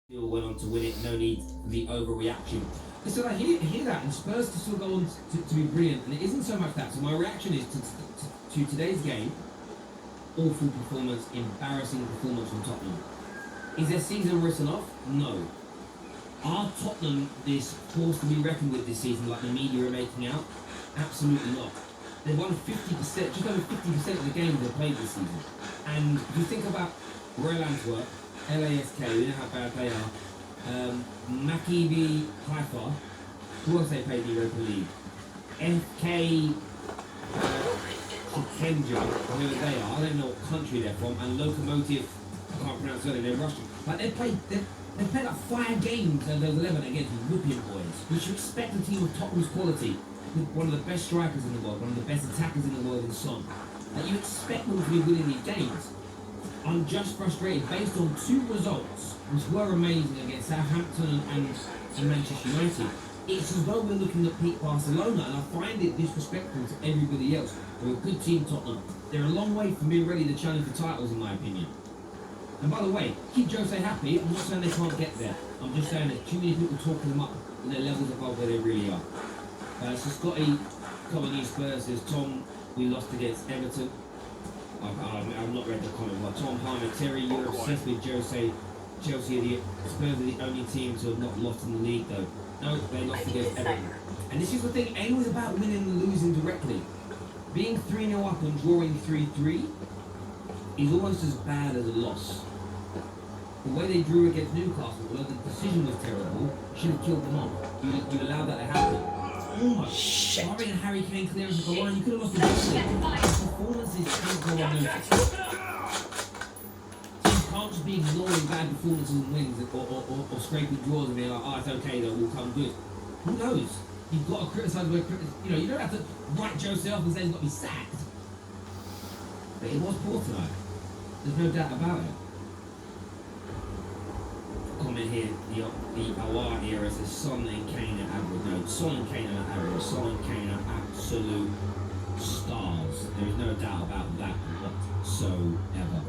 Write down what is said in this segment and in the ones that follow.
Still went on to win it, no need for the overreaction. So I hear that, and Spurs to still go on to be brilliant, and it isn't so much that. So my reaction is to today's game, awful performance, embarrassing performance from Tottenham. Is their season written off? No. Are Tottenham this force to be reckoned with this season, like the media are making out? Absolutely not. They've won 50%, just over 50% of the games they've played this season. And if you think about Royal Antwerp, LASK, we know how bad they are. Maccabi Haifa, who else they played in the Europa League? FK Kenja, whoever they are, I don't know what country they're from, and Lokomotiv, I can't pronounce it, they're Russian. Like they've played like 5 games over 11 against whipping boys. We should expect a team of Tottenham's quality, with one of the best strikers in the world, one of the best attackers in the world in Son. Like you expect them to be winning these games. I'm just frustrated based on 2 results, which were amazing against Southampton and Manchester United. It's as though we're looking at peak Barcelona, and I find it disrespectful to everybody else. They're a good team, Tottenham. They're a long way from being ready to challenge for titles, in my opinion. And by the way, keep Jose happy. I'm not saying they can't get there. I'm just saying there's too many people talking them up and their levels above where they really are. So Scotty, coming in Spurs, says, Tom, we lost against Everton. I've not read the comment, but Tom Harmer, Terry, you're obsessed with Jose. Chelsea are the Spurs are the only team to have not lost in the league, though. No, they lost against Everton. And this is the thing, ain't always about winning and losing directly. Being 3-0 up and drawing 3-3 is almost as bad as a loss. The way they drew against Newcastle, although the decision was terrible, should have killed them off. You allowed that to happen. Oh shit! Harry and Harry Kane clearance of the line. You could have lost the game. Performances can't go unnoticed. Teams can't just be ignoring bad performances and wins or scraping draws and being like, oh, it's okay, they'll all come good. Who knows? You've got to criticise where you don't have to write Jose off and say he's got to be sacked. But it was poor tonight. There's no doubt about it. Comment here, the Awar era says Son and Kane are average. No, Son and Kane are average. Son and Kane are absolute stars. There is no doubt about that whatsoever.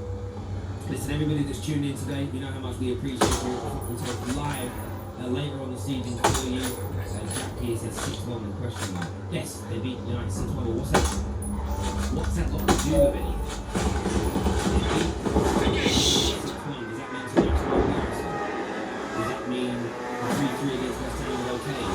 Listen, everybody that's tuned in today, you know how much we appreciate your football talk live later on this evening for you. Jack Pierce says 6-1 with question mark. Yes, they beat United 6-1. What's that? What's that got to do with anything? Does that mean 3-3 against West Ham is okay?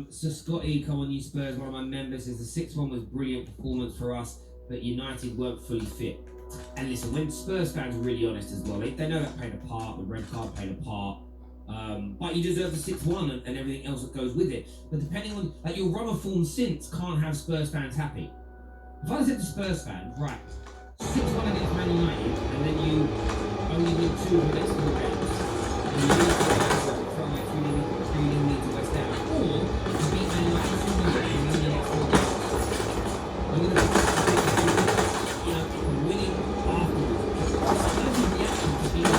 So Scotty, come on you Spurs, one of my members, says the 6-1 was brilliant performance for us, but United weren't fully fit. And listen, when Spurs fans are really honest as well, they know that played a part, the red card played a part. But you deserve the 6-1 and everything else that goes with it. But depending on, like, your run of form since can't have Spurs fans happy. If I said to Spurs fans, right, 6-1 against Man United, and then you only win 2 of the next 4 games, and you lose from like 3-0 to West Ham, or you beat Man United 2-0 and win the next 4 games. I'm going to winning afterwards. That's the reaction to being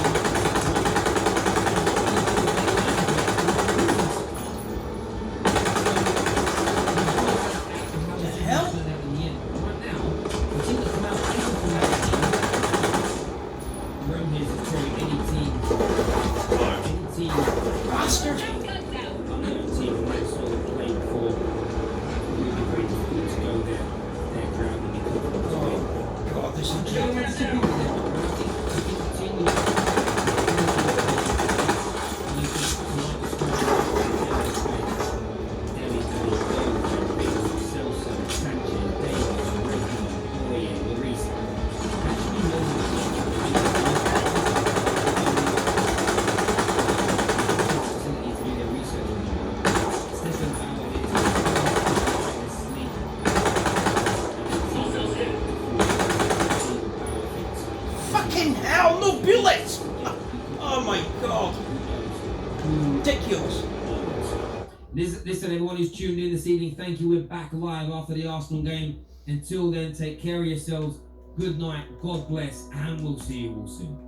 Listen, everyone who's tuned in this evening, thank you. We're back live after the Arsenal game. Until then, take care of yourselves. Good night, God bless, and we'll see you all soon.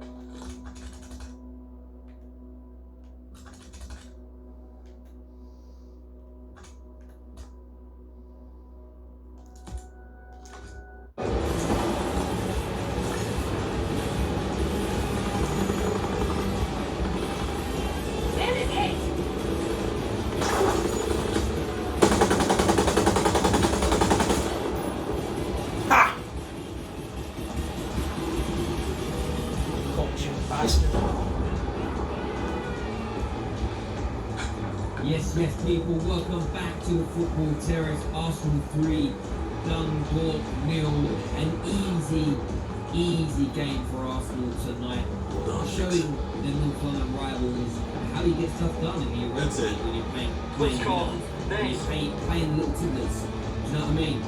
Yes, people, welcome back to the Football Terrace. Arsenal 3, Dundalk 0. An easy game for Arsenal tonight. Showing the North London rivals how you get stuff done in the Europa League when you're playing little tiddlers. Do you know what I mean?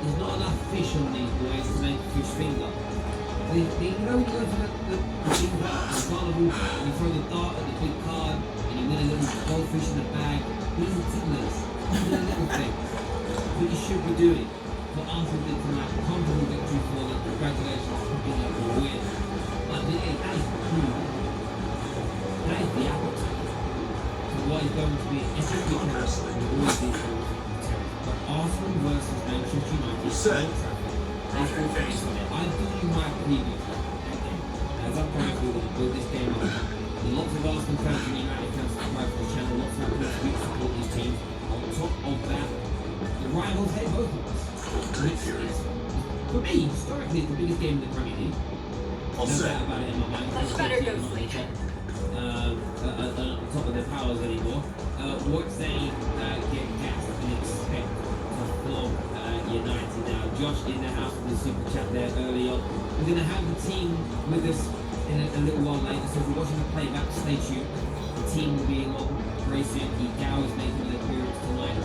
There's not enough fish on these boys to make a fish finger. You know when you go to the carnival and you throw the dart at the big card and you win a little goldfish in the bag? These are tiddlers. These are little things. What you should be doing. What Arsenal did tonight, comfortable victory for them. Congratulations for picking up the win. But that is true. That is the appetite for what is going to be an epic weekend for all these teams. But Arsenal versus Manchester United. I do you my preview as I'm trying to build this game up. Lots of Arsenal fans and United fans subscribe to the channel, lots of people who support these teams. On top of that, the rivals hate both of us. Which is, for me, historically, it's the biggest game in the Premier League. No doubt about it in my mind. Let's better go sleep. On top of their powers anymore. What they get gassed and expect to flog United now. Josh in the house with the super chat there early on. We're going to have the team with us in a little while later, so if you're watching the playback, stay tuned. The team will be along very soon. Gao is making an appearance tonight.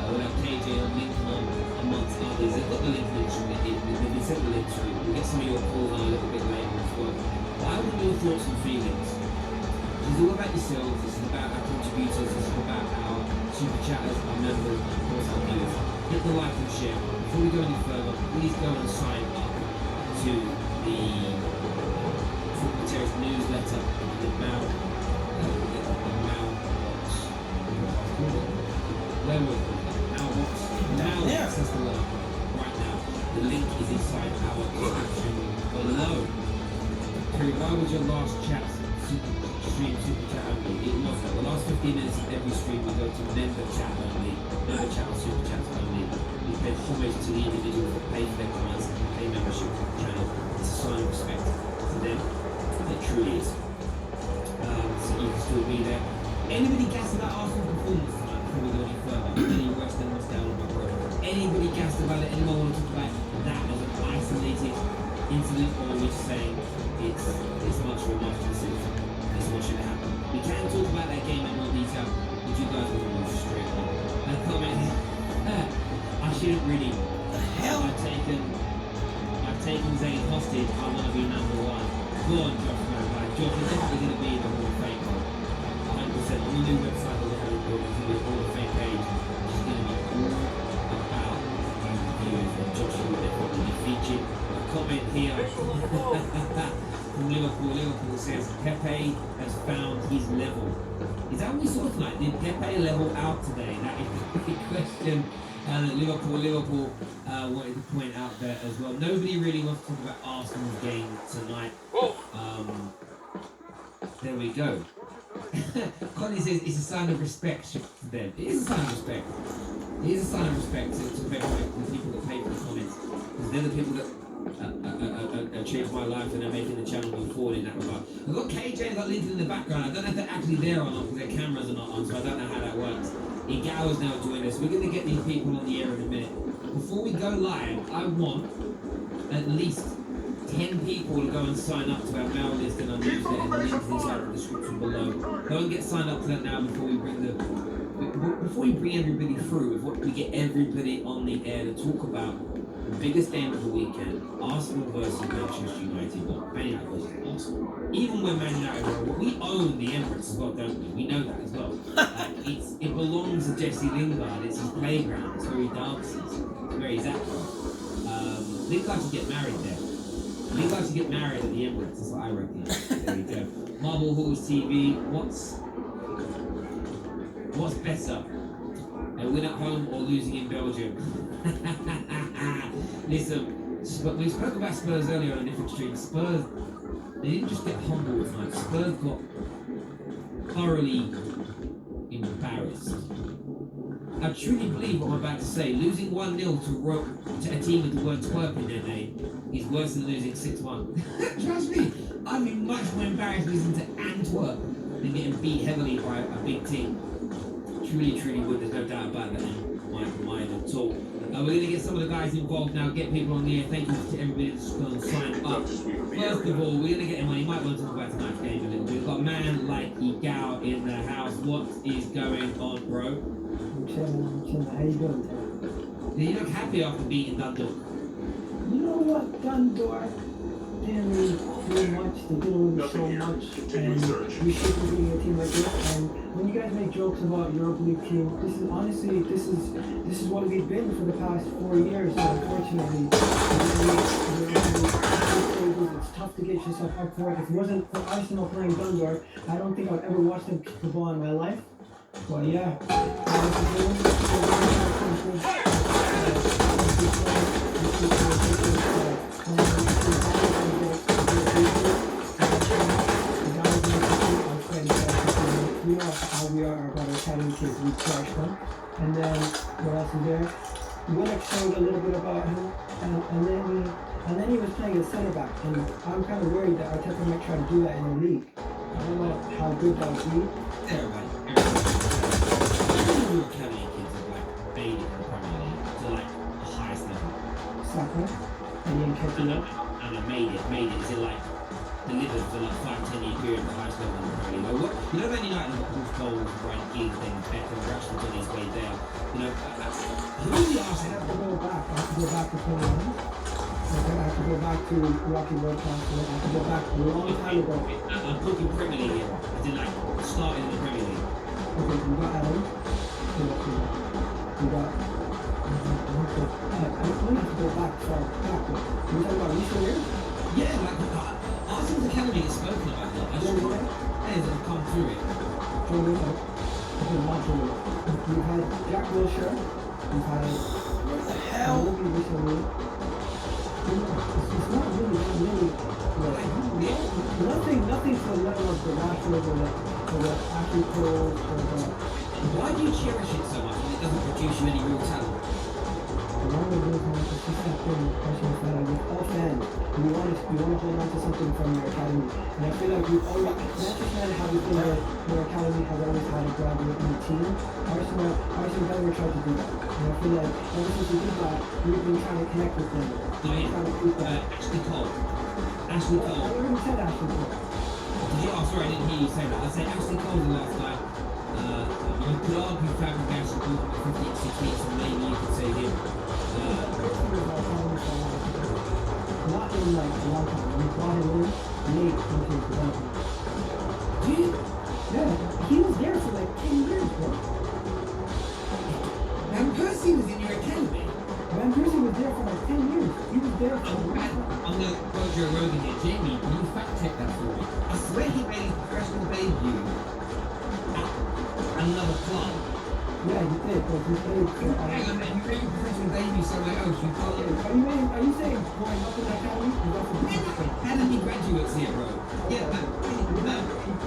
We'll have KJ and Lincoln amongst others. They've got the link through. They've been sent the link through. We'll get some of your calls on a little bit later as well. But I want your thoughts and feelings. This is all about yourselves. This is about our contributors. This is about our super chatters, our members, and of course our viewers. Hit the like and share. Before we go any further, please go and sign up to the Football Terrace newsletter, the mailbox. Where was it? Mailbox. Mailbox, that's the word. Right now, the link is inside our description below. Terry, why was your last chat super chat only? It was the last 15 minutes of every stream we go to member chat only, member chat or super chats only. We pay homage to the individuals that pay for their clients and pay membership to the channel. It's a sign of respect to them. It truly is. So you can still be there. Anybody gassed about Arsenal's performance tonight before we go any further? Any West End was down on my road. Anybody gassed about it? Anyone want to talk about that as an isolated incident, or are we just saying it's much of a much decision? That's what should happen. We can talk about that game in more detail, but you guys will move straight on. And comment here. I shouldn't really. The hell? I've taken Zayn hostage. I want to be number one. Go on, Josh, man. Like, Josh, you're definitely going to be in the Hall of Fame, bro. 100%. On the new website that we're having built, it's going to be a Hall of Fame page. It's going to be all about reviews, and Josh will definitely be featured. A comment here from Liverpool. Liverpool says Pepe has found his level. Is that what we saw tonight? Did Pepe level out today? That is the big question. Liverpool wanted to point out there as well. Nobody really wants to talk about Arsenal's game tonight. There we go. Connie says it's a sign of respect to them. It is a sign of respect. It is a sign of respect to the people that pay for the comments. Because they're the people that changed my life and are making the channel move forward in that regard. I've got KJ, I've got Linton in the background. I don't know if they're actually there or not because their cameras are not on, so I don't know how that works. Igao is now joining us. We're going to get these people on the air in a minute. Before we go live, I want at least 10 people to go and sign up to our mail list and our newsletter. The link is inside the description below. Go and get signed up to that now before we bring everybody through. Before we get everybody on the air to talk about the biggest game of the weekend, Arsenal versus Manchester United. Well, Man United versus Arsenal. Even when Man United, we own the Emirates as well, don't we? We know that as well. It belongs to Jesse Lingard. It's his playground. It's where he dances. It's where he's at. Lingard should get married there. Lingard should get married at the Emirates. That's what I reckon. There we go. Marble Halls TV. What's better? A win at home or losing in Belgium? Listen, we spoke about Spurs earlier on a different stream. Spurs, they didn't just get humbled tonight. Spurs got thoroughly embarrassed. I truly believe what I'm about to say. Losing 1-0 to a team with the word twerp in their name is worse than losing 6-1. Trust me, I'd be much more embarrassed losing to Antwerp than getting beat heavily by a big team. Truly would. There's no doubt about that in my mind at all. We're going to get some of the guys involved now, get people on the air. Thank you to everybody that's going to sign up. First of all, we're going to get him on. You might want to talk about tonight's game a little bit. We've got a man like Igao in the house. What is going on, bro? I'm chilling. How you doing today? You look happy after beating Dundalk. You know what, Dundalk didn't really do much. They didn't really show much. And we should be beating a team like this. And when you guys make jokes about Europa League team, this is honestly, this is what we've been for the past 4 years. So unfortunately, it's tough to get yourself up for it. If it wasn't for Arsenal playing Dundalk, I don't think I've ever watched them kick the ball in my life. But yeah, we know how we are about our academy kids. We crush them. And then what else is there? Willock showed a little bit about him, and then he was playing as center back. And I'm kind of worried that Arteta might try to do that in the league. I don't know how good that would be. Everybody. Your academy kids are like made it in the Premier League to like the highest level. Soccer, and then catch it up. And I made it. Is it like delivered for like 5-10 year period at the highest level in the Premier League? Like, you know, Man United Liverpool's goals, Brian Giggs, then Beckham, Rashford on his way there. You know, who are the I Arsenal? have to go back. I have to go back to 21. I have to go back to Rocky Road Concert. I have to go back a long time ago. I'm talking Premier League here. I did like starting in the Premier League. Okay, we got Adam. We got. I don't have to go back far backward. Are you talking about recent years? Yeah, like Arsenal's academy is spoken about a lot. I just want players that have come through it. Joe Willock. Okay, not Joe Willock. We've had Jack Wilshere. We've had. What the hell? Maybe recently. It's not really. Nothing to the level of the Rashford or the Ashley Cole or the. Why do you cherish it so much when it doesn't produce you any real talent? along with those ones, it's just that thing, personal that with all fans, you want to hold on to something from your academy. And I feel like we've always, Manchester United have this thing where their academy has always had a graduate in the team. Arsenal never tried to do that. And I feel like ever since we did that, we've been trying to connect with them. Trying to keep that. Ashley Cole. Ashley Cole. I already said Ashley Cole. Oh, sorry, I didn't hear you say that. I said Ashley Cole the last time. You could argue Fabregas and Gordon at 15, 16, so maybe you could say him. Not in like a long time. We brought him in late into his development. Dude, Yeah, he was there for like 10 years, bro. Van Persie was in your academy. Van Persie was there for like 10 years. He was there for I'm going to quote Joe Rogan here. Jamie, can you fact check that for me? I swear he made his professional debut at another club. Yeah, he did, but he played for... Hang on, man, you made your professional debut somewhere else. You can't... Are you saying growing up in the academy? That's a different thing. Academy graduates here, bro. Yeah, but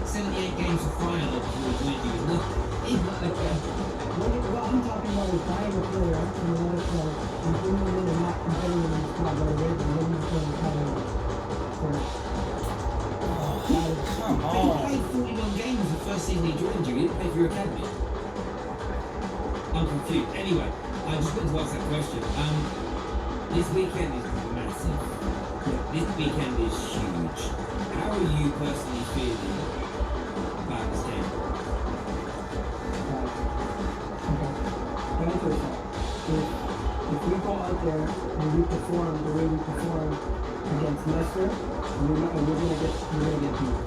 78 games for final before we joined you. It's not like that. What I'm talking about is buying a player from another club and bringing him in and not competing in his club already, and then he's going to come in. Come He on. played 41 games the first season he joined you. He didn't play for your academy. I'm confused. Anyway, I just wanted to ask that question. This weekend is massive. This weekend is huge. How are you personally feeling about this game? If we go out there and we perform the way we perform against Leicester, we're gonna get beat.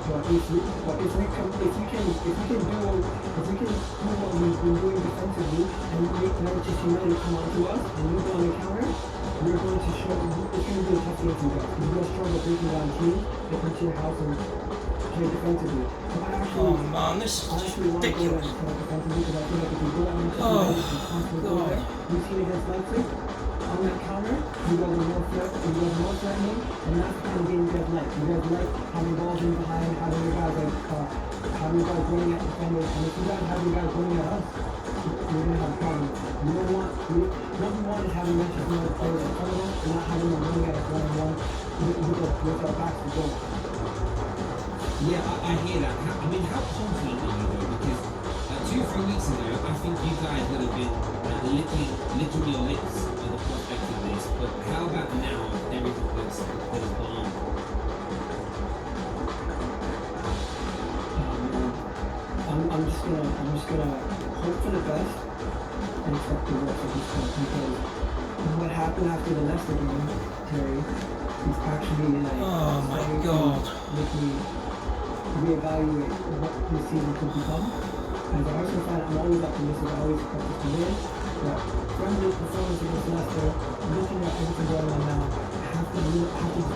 But if we can do what we've been doing defensively and make Manchester United come onto us and we go on the counter, we're going to show it's going to be a tough game for you guys. You're going to struggle breaking down teams, get into your house and play defensively. So Oh man, this I is actually want to go ridiculous. and play defensively because I feel like if we go out and constantly go there, we've seen against Leipzig, on that counter, you guys are more threatening, and that's the kind of game you guys like. You guys like having balls in behind, having you guys running at defenders, and if you guys have your guys running at us, you're gonna have a problem. What we want is having Manchester United players in front of us and not having them running at us one-on-one with our backs to goal. Yeah, I hear that. I mean, how confident are you though? Because 2-3 weeks ago, I think you guys would have been licking your lips at the prospect of this. But how about now? Everything that's gone on. I'm just gonna hope for the best and expect the worst at this point because what happened after the Leicester game, Terry, is actually like Oh my God. make me reevaluate what this season could become. As an Arsenal fan, I'm always optimistic. I always expect us to win. But from this performance against Leicester, looking at everything going on now, I have to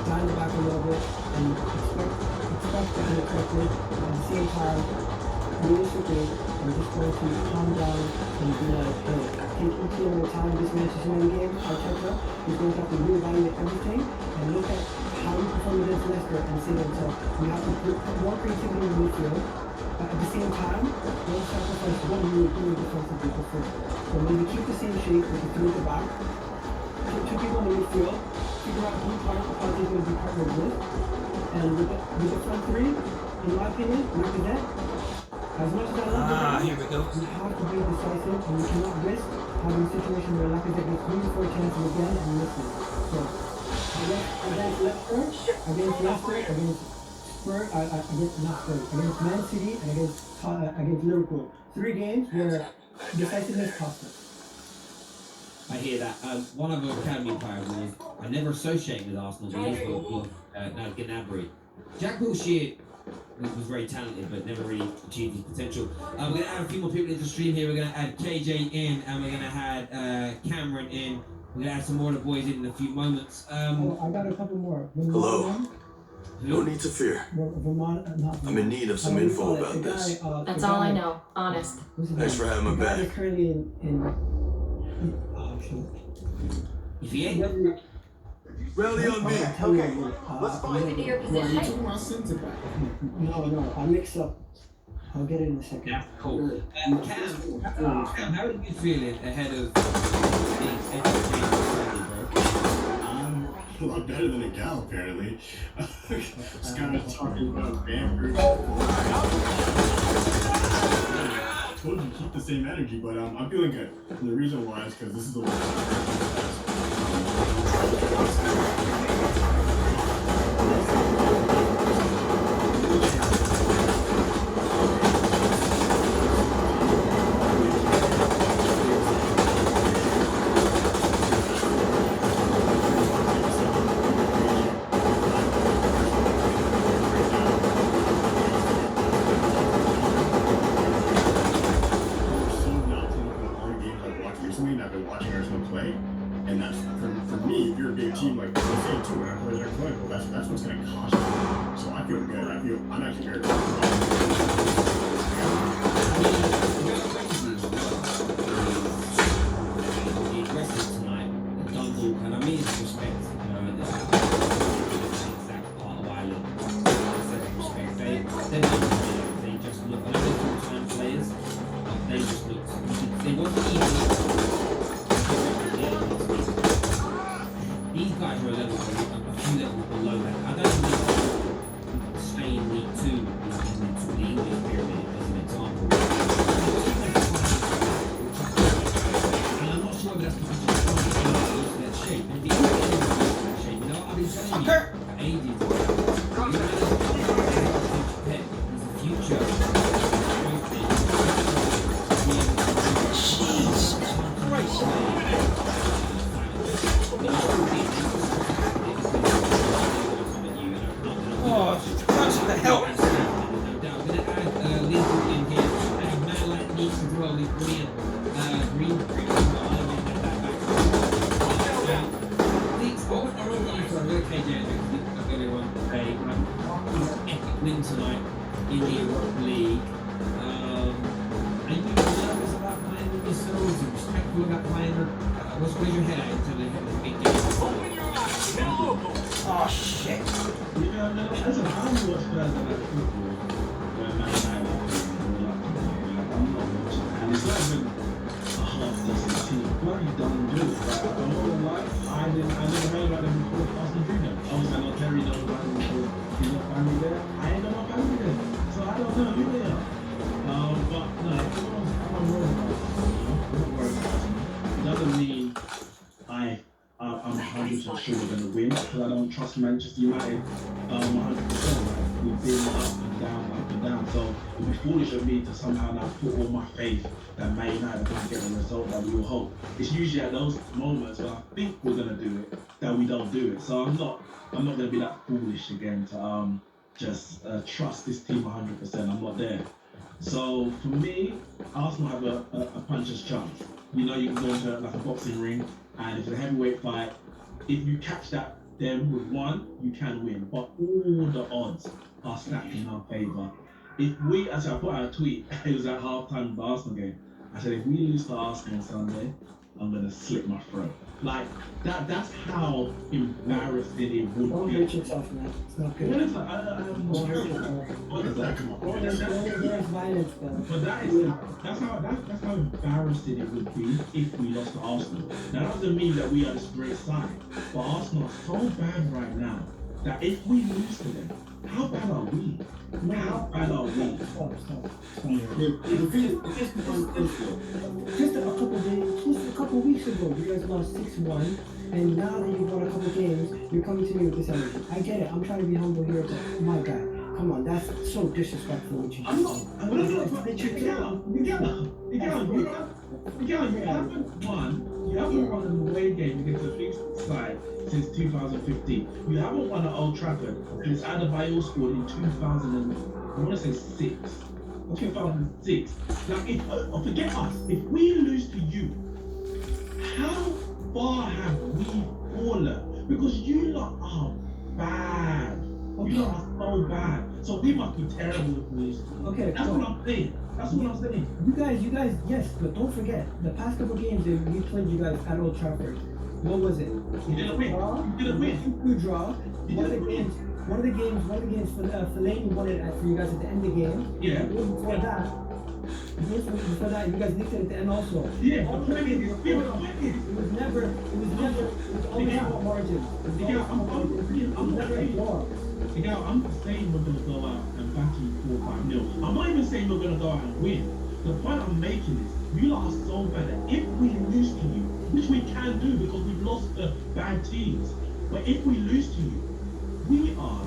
dial it back a little bit and expect the unexpected. At the same time, realistically, I'm just going to calm down and be like, hey, take each game at a time. This Manchester United game, Arteta is going to have to reevaluate everything and look at how we perform against Leicester and say to himself, we have to put more creativity in the midfield. But at the same time, don't sacrifice what we were doing defensively before. So maybe keep the same shape with the three at the back, put two people in the midfield, figure out who Partey's going to be partnered with, and with the front three, in my opinion, Lacazette, as much as I love Here we go. we have to be decisive and we cannot risk having a situation where Lacazette gets 3 to 4 chances again and misses. So, against Leicester, against Spurs, against Man City, and against Liverpool. 3 games where decisiveness cost us. I hear that. One of our academy players was I never associated with Arsenal, but he's now Gnabry. Jack Wilshere was very talented, but never really achieved his potential. We're going to add a few more people into the stream here. We're going to add KJ in, and we're going to add Cameron in. We're going to add some more of the boys in a few moments. I got a couple more. Hello. No need to fear. I'm in need of some info about this. That's all I know, honest. Thanks for having me back. He's currently in oh shit. If he ain't, Rally on me. Okay. Move into your position. No, I mix up I'll get it in a second. That's cool. Cam, how are you feeling ahead of the Epic Games Sunday, bro? A lot better than a gal, apparently. Just kind of talking about vampires. I told you keep the same energy, but I'm feeling good. And the reason why is because this is the and I've been watching Arsenal play, and that's for me. If you're a big team like I'm saying too, when I play their play, well, that's what's going to cost you. So I feel good. I'm actually very aggressive tonight, the jungle, and I mean respect. This is the exact part of Ireland. Respect. They just look. I know they're full-time players, but they just look. They wasn't even. These guys are a few levels below that. I don't think Spain League 2 is into the English pyramid as an example. And I'm not sure if that's because of that shape. And the English shape, you know, I've been telling you for ages. He's a future. Jesus Christ. Oh, touch the hell. Win tonight in the Europa League. Are you nervous about playing with yourselves? Are you respectful about playing? Where's your head at in terms of the big game? Oh shit. Yeah, no, listen, I'm more stressed than that football. When Man United I'm not watching. And it's not even a half-decent team. Bloody done good. Like, I'm not gonna lie, I never heard about them before Austin Jr. Obviously, I know Terry knows about them before. He's got family there. I ain't got no family there. So I don't know who they are. But no, I'm worried about it. I'm not worried about it. It doesn't mean I'm 100% sure we're going to win because I don't trust Manchester United 100%. Like, we've been up and down. So it would be foolish of me to somehow now put all my faith that Man United are going to get the result that we all hope. It's usually at those moments where I think we're going to do it that we don't do it. So I'm not going to be that foolish again to just trust this team 100%. I'm not there. So for me, Arsenal have a puncher's chance. You know, you can go into like a boxing ring, and if it's a heavyweight fight, if you catch them with one, you can win. But all the odds are stacked in our favour. If we, as I put out a tweet, it was at halftime of the Arsenal game. I said, if we lose to Arsenal on Sunday, I'm gonna slit my throat. Like that's how embarrassing it would Don't be. hurt yourself, man. It's not good. What is that? What is that? Come on. There's violence, though. But that's how embarrassing it would be if we lost to Arsenal. Now that doesn't mean that we are this great side, but Arsenal are so bad right now that if we lose to them, how bad are we? How bad are we? Stop. Just a couple weeks ago, you guys lost 6-1, and now that you've won a couple games, you're coming to me with this energy. I get it. I'm trying to be humble here, but my God, come on, that's so disrespectful what you I'm not. You haven't won an away game against a big side since 2015. You haven't won at Old Trafford since Adebayo scored in 2006. 2006. Now, forget us. If we lose to you, how far have we fallen? Because you lot are bad. You lot are so bad. So we must be terrible if we lose. Okay, that's what I'm saying. That's what I'm saying. You guys, yes, but don't forget, the past couple games that we played you guys at Old Trafford, what was it? You didn't win. You didn't win. You draw. You didn't win. one of the games Fellaini won it for you guys at the end of the game. Yeah. Before that, you guys nicked it at the end also. Yeah, All but the games, it was it was always about margins. It was always about margins. It was never a draw. Again, I'm not saying we're going to go out and back you 4-5-0. I'm not even saying we're going to go out and win. The point I'm making is, you lot are so bad that if we lose to you, which we can do because we've lost to bad teams, but if we lose to you, we are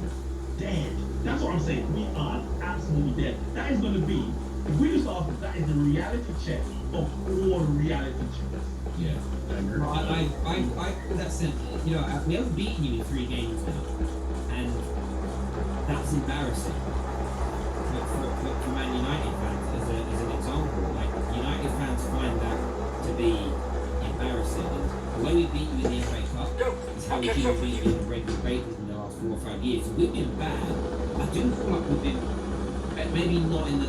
dead. That's what I'm saying. We are absolutely dead. That is going to be, if we lose to Arsenal, that is the reality check of all reality checks. Yeah. I that's simple. You know, we haven't beaten you in 3 games now, and that's embarrassing for Man United fans as an example. Like, United fans find that to be embarrassing. And the way we beat you in the FA Cup is how we keep beating you in the regular basis in the last 4 or 5 years. So we've been bad. I do feel like we've been maybe not in the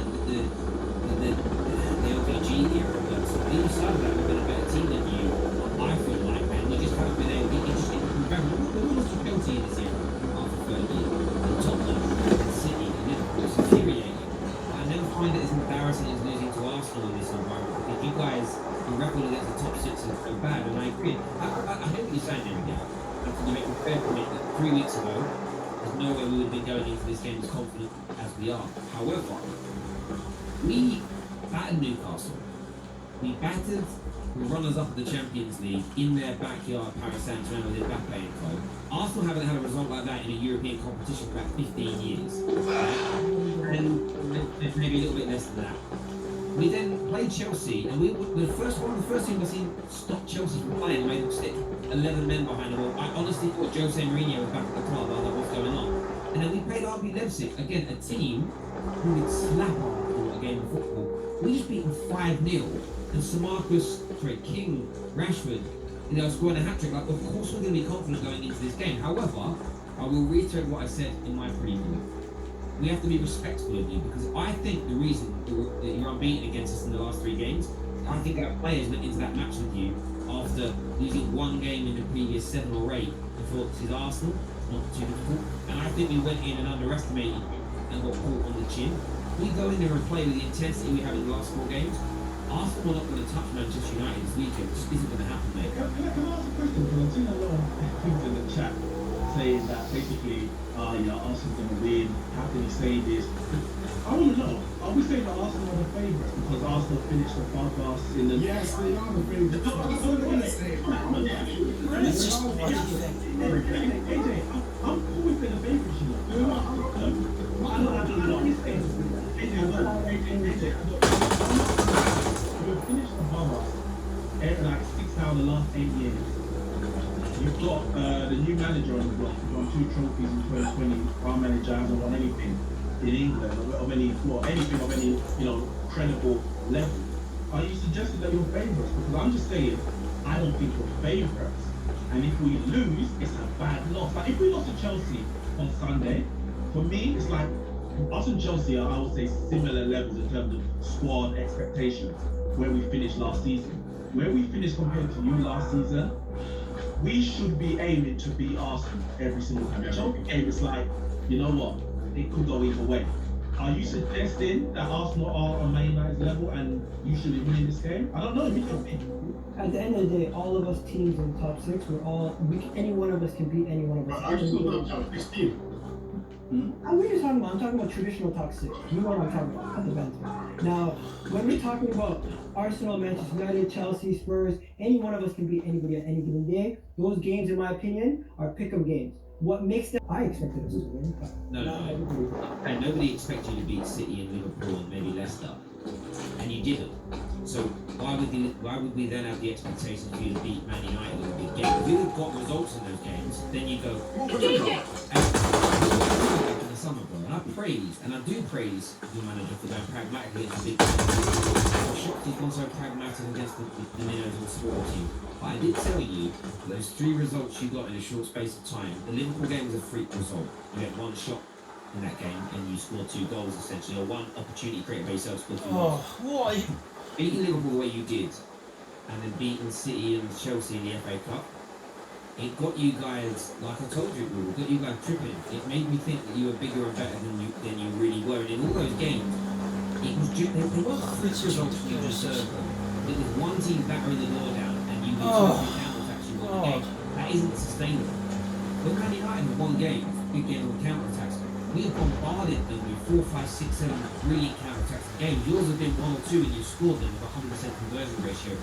LVG era, but either side of that, we've been a better team than you. I feel like, man, we just haven't been able to we lost to Chelsea in this era after 30 years. And Tottenham, and City, and Liverpool, it's infuriating. I never find it as embarrassing as losing to Arsenal in this environment, because you guys, your record against the top 6 is so bad, and I agree. I hear what you're saying there, Miguel. You make a fair point that 3 weeks ago, there's no way we would have been going into this game as confident as we are. However, we battered Newcastle. We battered the runners-up of the Champions League in their backyard, Paris Saint-Germain with Mbappe and co. Arsenal haven't had a result like that in a European competition for about 15 years. And maybe a little bit less than that. We then played Chelsea, and one of the first teams I've seen stop Chelsea from playing and made them stick 11 men behind the ball. I honestly thought Jose Mourinho was back at the club. I was like, what's going on? And then we played RB Leipzig, again, a team who would slap on a game of football. We just beat them 5-0, and King, Rashford, scoring a hat-trick. Like, of course we're going to be confident going into this game. However, I will reiterate what I said in my preview. We have to be respectful of you, because I think the reason that you're unbeaten against us in the last 3 games, I think our players went into that match with you after losing 1 game in the previous 7 or 8 and thought, this is Arsenal, not too difficult. And I think we went in and underestimated you and got caught on the chin. We go in there and play with the intensity we had in the last 4 games. Arsenal are not going to touch Manchester United this weekend. It just isn't going to happen, mate. Can I ask a question? Because I've seen a lot of people in the chat saying that basically, Arsenal's going to win. How can you say this? I want to know, are we saying that Arsenal are the favourites because Arsenal finished above us in the... Yes, they are the favourites. AJ, I'm cool with the favourites, you know. We've finished above us like 6 out of the last 8 years. You've got the new manager on the block. We've won 2 trophies in 2020. Our manager hasn't won anything in England anything of any credible level. Are you suggesting that you're favourites? Because I'm just saying, I don't think we're favourites. And if we lose, it's a bad loss. Like if we lost to Chelsea on Sunday, for me, it's like us and Chelsea are, I would say, similar levels in terms of squad expectations. Where we finished last season, where we finished compared to you last season, we should be aiming to beat Arsenal every single time. The Chelsea game is like, you know what, it could go either way. Are you suggesting that Arsenal are on Man United's level and you should be winning this game? I don't know. You tell me. At the end of the day, all of us teams in the top 6, any one of us can beat any one of us. Arsenal top 16. What are you talking about? I'm talking about traditional top 6. You know what I'm talking about, at the bench. Now, when we're talking about Arsenal, Manchester United, Chelsea, Spurs, any one of us can beat anybody at any given day. Those games, in my opinion, are pick-em games. What makes them... I expected us to win. No. And nobody expected you to beat City and Liverpool and maybe Leicester. And you didn't. So why would we then have the expectation for you to beat Man United in a big game? If you had got results in those games, then you go... in the summer, bro. And I do praise your manager for going pragmatically against the big team. I'm shocked he's gone so pragmatic against the minnows and small team. But I did tell you, those 3 results you got in a short space of time, the Liverpool game was a freak result. You had 1 shot in that game and you scored 2 goals essentially, or 1 opportunity created by yourself, scored 2 goals. Why? Beating Liverpool the way you did, and then beating City and Chelsea in the FA Cup, it got you guys, like I told you, it got you guys tripping. It made me think that you were bigger and better than you really were. And in all those games, it was just they weren't features on the circle. It was one team battering the door down, and you could counter-attacks you won the game. That isn't sustainable. When Man United have won games, big games on counter-attacks, we have bombarded them with 4, 5, 6, 7 brilliant counter-attacks games. Yours have been 1 or 2 and you scored them with a 100% conversion ratio.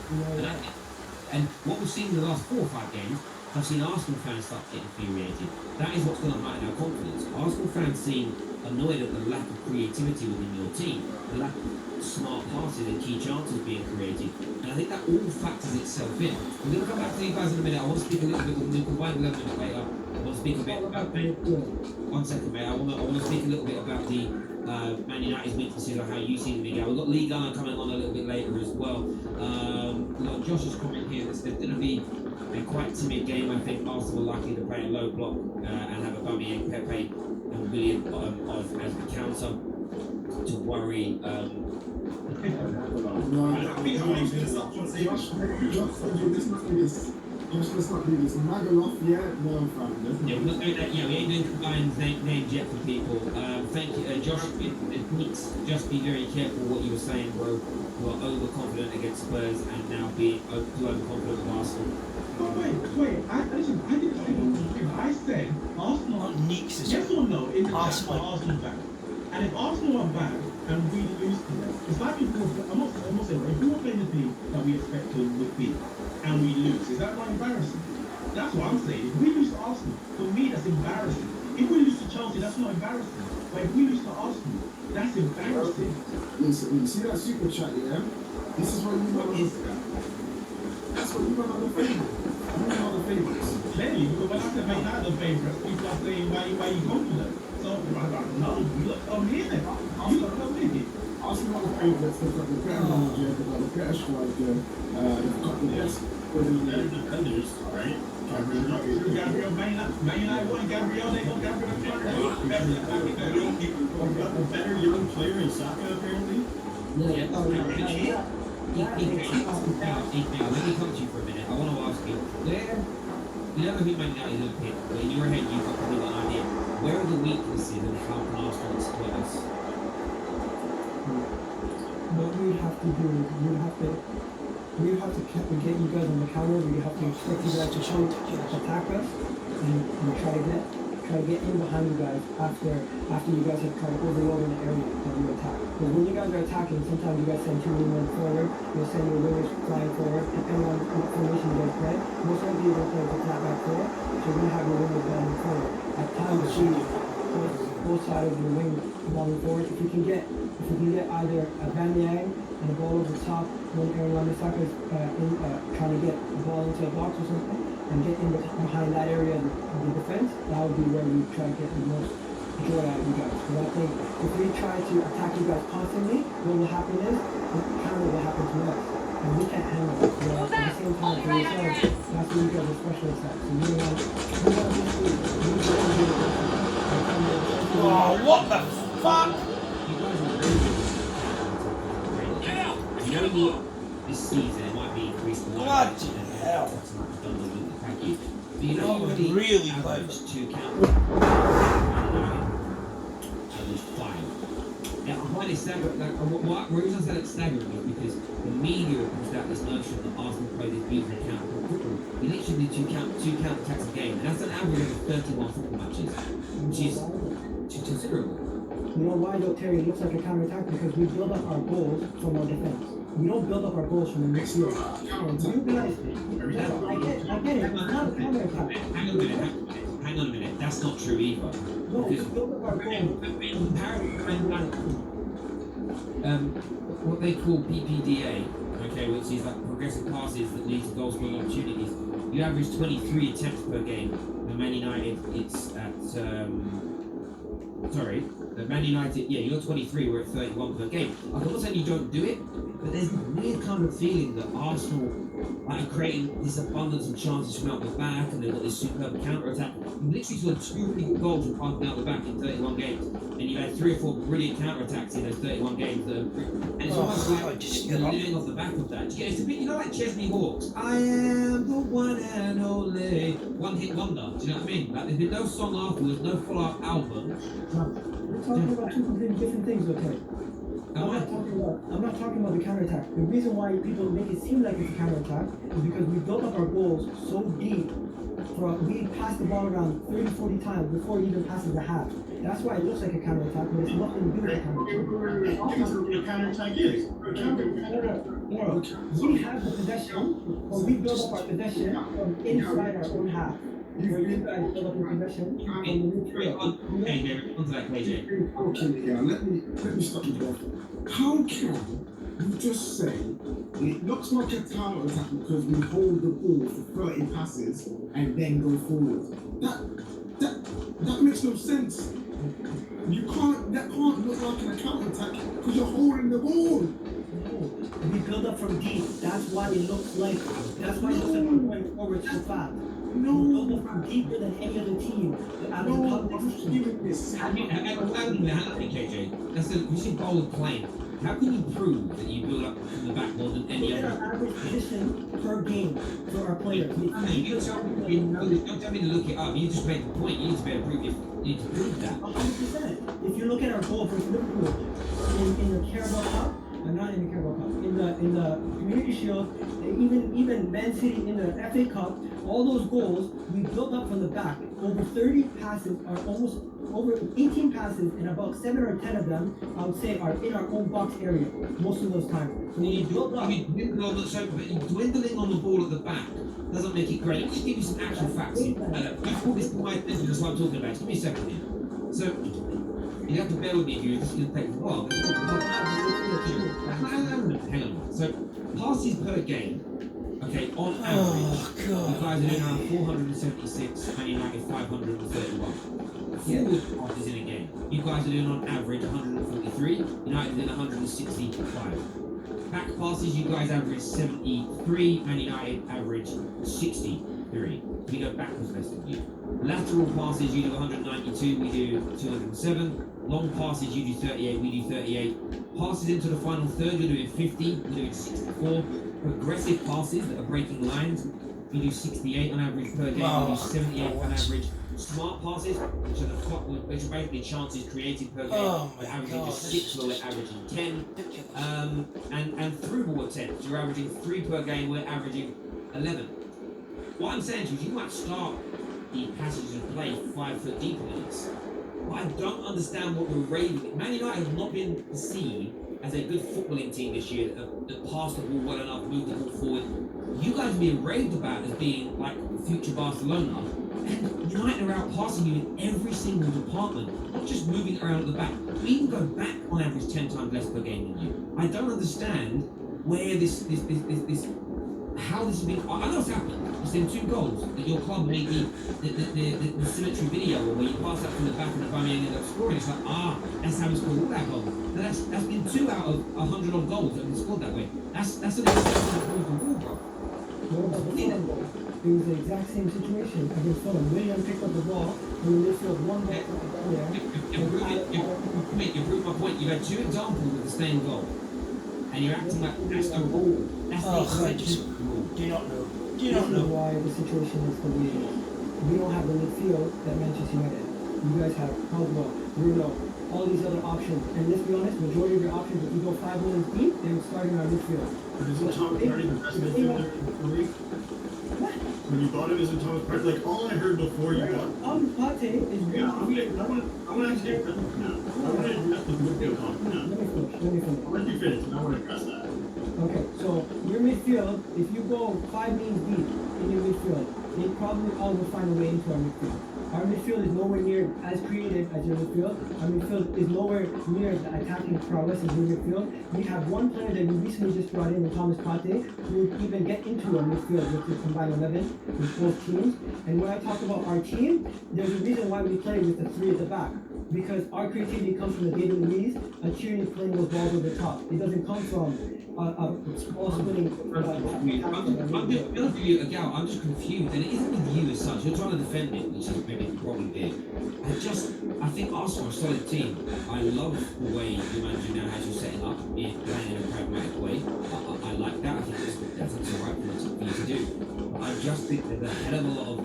And what we've seen in the last 4 or 5 games, I've seen Arsenal fans start getting infuriated. That is what's going to heighten our confidence. Arsenal fans seem annoyed at the lack of creativity within your team, the lack of smart passes and key chances being created. And I think that all factors itself in. We're going to come back to you guys in a minute. I want to speak a little bit with Nick. We'll 11 minutes later. I want to speak a bit about... 1 second, mate. I want to speak a little bit about the Man United's weaknesses or how you see them being. We've got Lee Gunner coming on a little bit later as well. We've got Josh's comment here that there's going to be a quite timid game. I think Arsenal are likely to play a low block and have a Aubameyang, Pepe and William as the counter to worry. Let's not do this. Magaloff, yeah? No, fam. Yeah, we're not doing that. Yeah, we ain't doing combined names yet for people. Thank you, Josh. It needs just be very careful what you were saying, bro. You are overconfident against Spurs and now being too overconfident with Arsenal. Oh, wait. I didn't say anything. I said Arsenal. Yes or no? In the chat, are Arsenal back? And if Arsenal are back and we lose to them, it's like if I'm not saying, if we were playing the team that we expect to beat and we lose, is that not embarrassing? That's what I'm saying. If we lose to Arsenal, for me, that's embarrassing. If we lose to Chelsea, that's not embarrassing. But if we lose to Arsenal, that's embarrassing. Listen, you see that super chat, yeah? This is what you want to look at. That's what you want to look at. You are the favourites. Clearly, because when I said make that the favourites, people are saying, why you confident? So, no, you look amazing. You look amazing. Arsenal are the favourites. They've got the better manager, they've got the better squad there. They've got the best defenders, right? Gabriel, Man United won. Gabriel, they got Gabriel. A better young player in Saka, apparently. Yeah. Let me come to you for a minute. I want to ask you, you don't know who Man United is pick, but in your head you've got probably got an idea. Where are the weaknesses and how can Arsenal exploit us? What we would have to do is we would have to get you guys on the counter. We would have to expect you guys to attack us and try to get in behind you guys after you guys have kind of overloaded an area that you attack. Because when you guys are attacking, sometimes you guys send 2 men forward, you'll send your wingers flying forward, depending on what formation you guys play. Most likely you're going to play to attack back forward, so you're going to have your wingers going forward. At times, you both sides of your wing going forward. If you can get either a Aubameyang and a ball over the top when Aaron Wan-Bissaka is trying to get the ball into a box or something, and get in behind that area of the defense, that would be where we try to get the most joy out of you guys. Because I think if we try to attack you guys constantly, what will happen is, the counter will happen to us. And we can't handle it. So at the same time, for yourselves, that's where you guys are specialists at. So you want to Oh, what the fuck? You guys are really good. You know this season it might be increased to Bloody hell. But you know already Really averaged close. 2 counters. At least 5. Now, why they stagger? What reason I said it's staggering is because the media pushed out this notion that Arsenal play this beautiful counter football. We literally do 2 counter attacks a game, and that's an average of 31 football matches, which is considerable. You know why though, Terry? It looks like a counter-attack because we build up our goals from our defense. We don't build up our goals from the midfield. You guys, I get it. It's not a counter-attack. Hang on a minute. That's not true either. No, we build up our goals. What they call PPDA, okay, which is like progressive passes that lead to goal scoring opportunities. You average 23 attempts per game. For Man United, it's at But Man United, yeah, you're 23, we're at 31 per game. Like, I'm not saying you don't do it, but there's a weird kind of feeling that Arsenal are creating this abundance of chances from out the back, and they've got this superb counter-attack. You literally saw 2 really good goals from passing out the back in 31 games, and you had 3 or 4 brilliant counter-attacks in those 31 games. And it's almost like you're living off the back of that. Yeah, it's a bit, you know, like Chesney Hawkes. I am the one and only one-hit wonder. Do you know what I mean? Like, there's been no song afterwards, no follow-up album. We're talking about 2 completely different things, okay? I'm not talking about the counterattack. The reason why people make it seem like it's a counterattack is because we built up our goals so deep. We passed the ball around 30, 40 times before it even passes the half. That's why it looks like a counterattack, but it's nothing to do with a counterattack. That's what a counterattack is. We have the possession, but we build up our possession from inside our own half. Where you guys build up your possession from the midfield. Okay, yeah, let me stop you there. How can you just say it looks like a counter attack because we hold the ball for 30 passes and then go forward? That makes no sense. That can't look like an counter attack because you're holding the ball. No, we build up from deep. That's why it looks like we're going forward so fast. No, we build up from deeper than any other team. Out of the top next team. KJ, that's a we should bold claim. How can you prove that you build up from the back more than any other? Our average position per game for our players. You don't tell me to look it up. You just made the point. You need to be able to prove it. You need to prove that. 100%. If you look at our goal versus Liverpool in the Carabao Cup, not in the Carabao Cup, in the Community Shield, even Man City in the FA Cup, all those goals we built up from the back. Over 30 passes are almost over 18 passes, and about 7 or 10 of them, I would say, are in our own box area most of those times. So you dwindling on the ball at the back doesn't make it great. Let me just give you some actual facts here. Before this point, that's what I'm talking about. Just give me a second here. So, you have to bear with me if you're just going to take a while. Hang on. So, passes per game, okay, on average, you guys are doing around 476, Man United 531. Forward passes in a game, you guys are doing on average 143, United doing 165. Back passes, you guys average 73, Man United average 63. We go backwards less than you. Lateral passes, you do 192, we do 207. Long passes, you do 38, we do 38. Passes into the final third, you're doing 50, we're doing 64. Progressive passes that are breaking lines, you do 68 on average per game, you do 78 on average. Smart passes, which are basically chances created per game, we're averaging just 6, where we're averaging 10. And through ball attempts, you're averaging 3 per game, we're averaging 11. What I'm saying to you is you might start the passages of play 5 foot deep in this. But I don't understand what we're raving. Man United have not been perceived as a good footballing team this year that pass the ball well enough, move the ball forward. You guys are being raved about as being like future Barcelona. And United are out passing you in every single department, not just moving around at the back. We even go back on average 10 times less per game than you. I don't understand where this how this has been. I know what's happened. It's in 2 goals that your club made the symmetry video where you pass that from the back and the Aubameyang ended up scoring. It's like, that's how we scored all that goal. Now that's been 2 out of 100 odd goals that have been scored that way. That's an exceptional goal for Wall, bro. It was the exact same situation against Fulham. William picked up the ball and we midfield one ball down there. You proved my point. You had 2 examples of the same goal. And you're acting like that's the rule. That's the exception rule. Do you not know? This is why the situation is the way it is. We don't have the midfield that Manchester United. You guys have Pogba, Bruno, all these other options. And let's be honest, majority of your options, if you go 5 minutes deep, they're starting our midfield. Isn't Thomas Partey the best midfielder in the league? What? When you bought him, isn't Thomas Partey? Like, all I heard before you bought him. Partey is really I'm gonna ask you a question now. I want to address the midfield comment now. Let me finish. I'll let you finish, and I want to address that. Okay, so your midfield, if you go 5 means deep in your midfield, they probably all will find a way into our midfield. Our midfield is nowhere near as creative as your midfield. Our midfield is nowhere near the attacking prowess as your midfield. We have one player that we recently just brought in Thomas Partey, who would even get into our midfield with the combined 11 with both teams. And when I talk about our team, there's a reason why we play with the 3 at the back. because our creativity comes from the David Luiz and Tierney playing those balls over the top. It doesn't come from ball spinning. I'm just confused, and it isn't with you as such. You're trying to defend it, which is maybe probably big. I think Arsenal are a solid team. I love the way the manager now has you setting up, playing in a pragmatic way. I like that. I think that's the right thing for you to do. I just think there's a hell of a lot of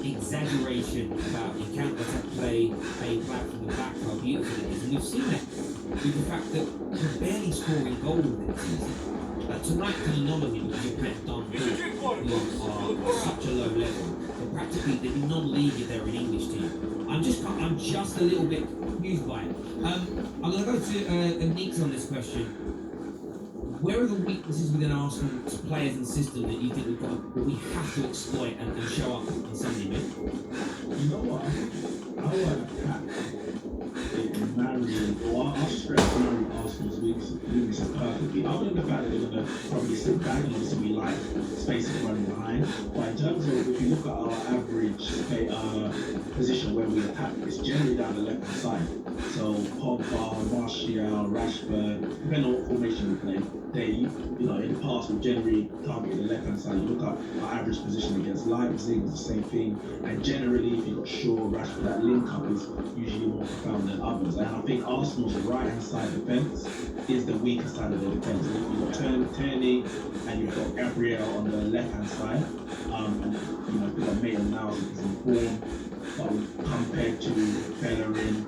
exaggeration about your counter-attack play, playing back from the back, how beautiful it is. And we've seen that with the fact that you're barely scoring goals this season. Tonight's an anomaly because you're playing Don who are such a low level. So practically the non-league if they're an English team. I'm just a little bit confused by it. I'm going to go to Neeks on this question. Where are the weaknesses within Arsenal's players and system that you think that we have to exploit and show up on Sunday, mate? You know what? Our attack is marrying, or our strength marrying Arsenal's weaknesses perfectly. Other than the fact that they're going to probably sit back and obviously we like space and running behind. But in terms of, if you look at our average position where we attack, it's generally down the left side. So Pogba, Martial, Rashford, depending on what formation we play, they, in the past we generally target the left hand side. You look at our average position against Leipzig, it's the same thing. And generally, if you've got Shaw, Rashford, that link up is usually more profound than others. And I think Arsenal's right hand side defence is the weaker side of the defence. You've got Tierney and you've got Gabriel on the left hand side. And you've got Maitland now is in form. But compared to Bellerin,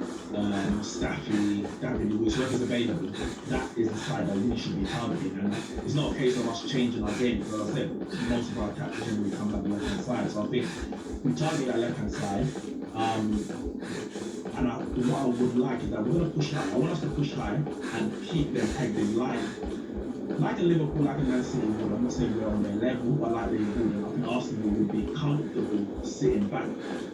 Staffy, David Luiz, whoever's available, that is the side that we should be targeting. And it's not a case of us changing our game, because as I said, most of our attacks generally come down the left hand side. So I think we target that left hand side. And what I would like is that we're going to push high. I want us to push high and keep them pegged in line. Like a Liverpool, like a Man City would. I'm not saying we're on their level, but like they would. And I think Arsenal would be comfortable sitting back.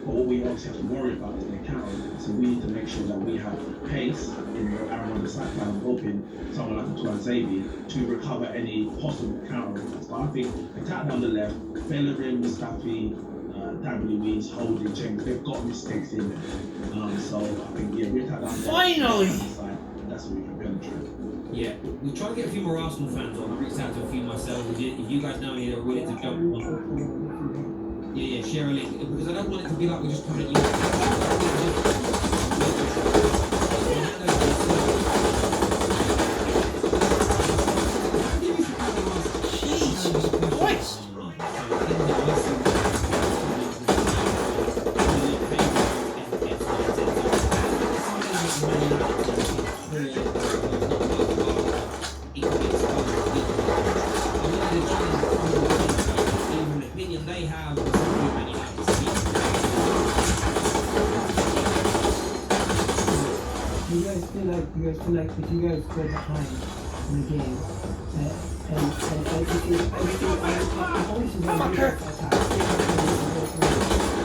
But what we obviously have to worry about is their counter. So we need to make sure that we have pace in the arrow on the sideline. I'm hoping someone like a Clancy to recover any possible counter attacks. But I think attack down the left, Bellerin, Mustafi, David Luiz, Holding, James, they've got mistakes in there. So I think, we attack down the side. That's what we can penetrate. Yeah, we'll try to get a few more Arsenal fans on. I reached out to a few myself. If you guys know any that are willing to jump on, share a link, because I don't want it to be like we're just coming at you. You guys feel like if you guys go behind in the game and everything always is going to be attack.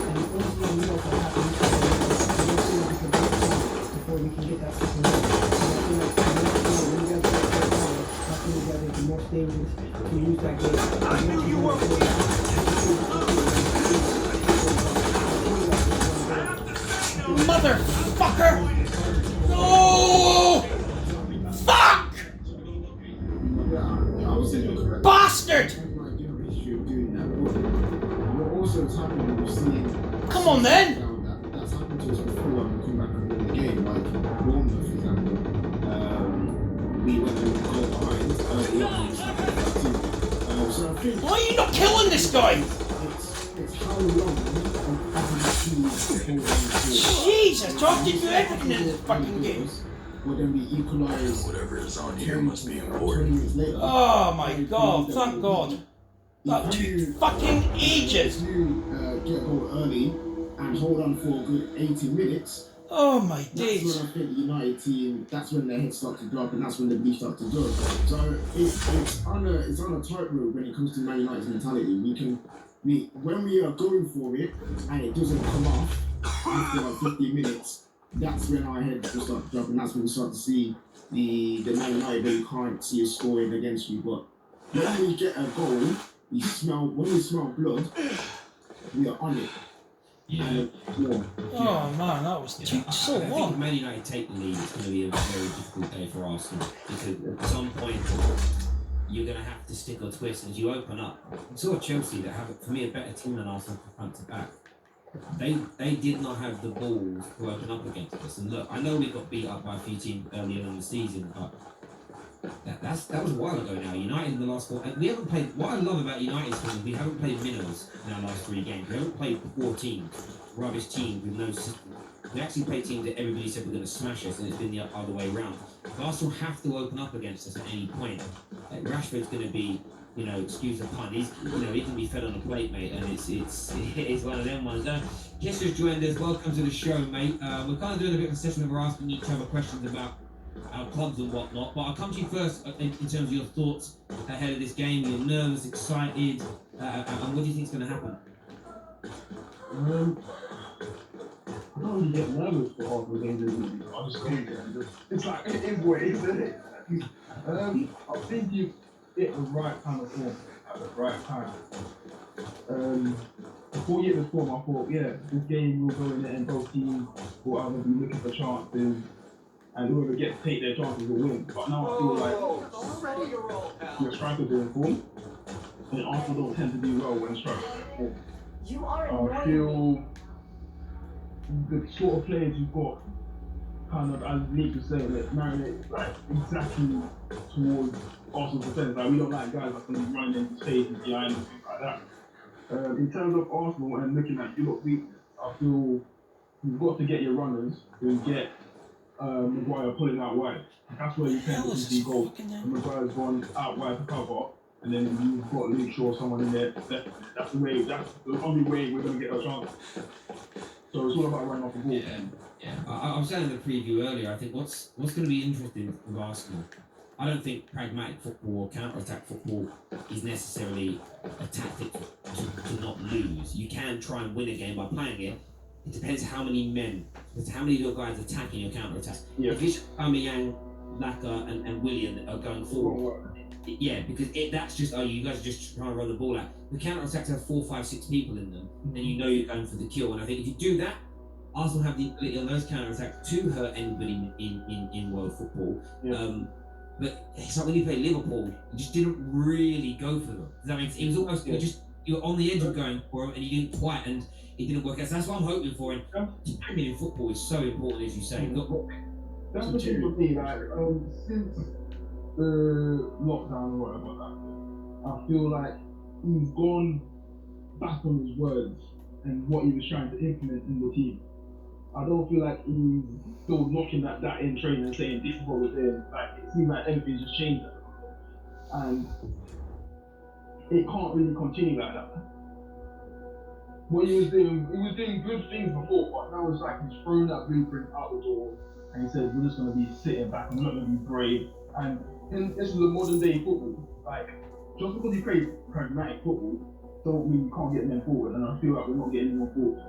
And only before we can get that second goal. And I feel like when you guys get that power, that's when you guys are the most dangerous to use that game. I knew you were Motherfucker! No! Fuck! Bastard! Come on then! That's happened to us before when we come back and win the game, like Bournemouth, for example. We went and got behind early on and stuff like that too. So I think why are you not killing this guy? it's how long Jesus, Tom did do everything in this fucking game. Well, then we equalise. Whatever is on here must be important. 20 minutes later. Oh my god, thank god. That took fucking ages. If you get a goal early and hold on for a good 80 minutes, Oh my that's days. when I think the United team, that's when their heads start to drop and that's when the beef start to go. So it's on a tightrope when it comes to Man United's mentality. When we are going for it and it doesn't come off after like 15 minutes, that's when our heads will start to drop and that's when we start to see the Man United where you can't see us scoring against you. But when we get a goal, when we smell blood, we are on it. Yeah. Oh man, that was so I think long. Man United take the lead. It's going to be a very difficult day for Arsenal because at some point you're going to have to stick or twist as you open up. I saw Chelsea that have, for me, a better team than Arsenal from front to back. They did not have the balls to open up against us. And look, I know we got beat up by a few teams earlier in the season, but that was a while ago now. United in the last 4, and we haven't played. What I love about United is we haven't played minnows in our last 3 games. We haven't played 4 teams, rubbish teams with no system. We actually played teams that everybody said were going to smash us, and it's been the other way around. Arsenal have to open up against us at any point. Rashford's going to be, excuse the pun, he can be fed on a plate, mate, and it's one of them ones. Just joined us. Welcome to the show, mate. We're kind of doing a bit of a session where we're asking each other questions about our clubs and whatnot, but I'll come to you first in terms of your thoughts ahead of this game. You're nervous, excited, and what do you think is going to happen? I don't really get nervous for Arsenal games. I just go there. It's like, it is what it is, isn't it? I think you hit the right kind of form at the right time. Before you hit the form, I thought, this game will go in there and both teams will either be looking for chances, and whoever gets to take their chances will win. But now I feel like your strikers are in form, and Arsenal don't tend to do well when strikers are in form. I feel the sort of players you've got, kind of, as Nick was saying, that marinate like exactly towards Arsenal's defence. Like, we don't like guys that can be running into space and behind and things like that. In terms of Arsenal and looking at your weakness, I feel you've got to get your runners and get Maguire pulling out wide. That's where you tend to see goals. Maguire's gone out wide to cover, and then you've got to make sure someone in there. That's the way. That's the only way we're going to get a chance. So it's all about running off the ball. Yeah. I was saying in the preview earlier, I think what's going to be interesting with Arsenal, I don't think pragmatic football or counter-attack football is necessarily a tactic to not lose. You can try and win a game by playing it. It depends how many men, how many of your guys attacking your counter-attack. Yeah. If it's Aubameyang, Laka and Willian that are going forward, because that's just, you guys are just trying to run the ball out. The counter-attacks have 4, 5, 6 people in them, then you know you're going for the kill. And I think if you do that, Arsenal have the ability on those counter-attacks to hurt anybody in world football. Yeah. But it's like when you play Liverpool, you just didn't really go for them. Does that make sense? It was almost, you were on the edge of going for them, and you didn't quite, and it didn't work out. So that's what I'm hoping for. And timing in football is so important, as you say. That's the thing with me, like, since the lockdown or whatever, I feel like he's gone back on his words and what he was trying to implement in the team. I don't feel like he's still knocking that in training and saying this is what we're doing. Like, it seems like everything's just changed, and it can't really continue like that. What he was doing good things before, but now it's like he's thrown that blueprint out the door, and he said we're just going to be sitting back and we're not going to be brave. And this is a modern day football. Like, just because you play pragmatic football, don't mean you can't get men forward. And I feel like we're not getting more forward.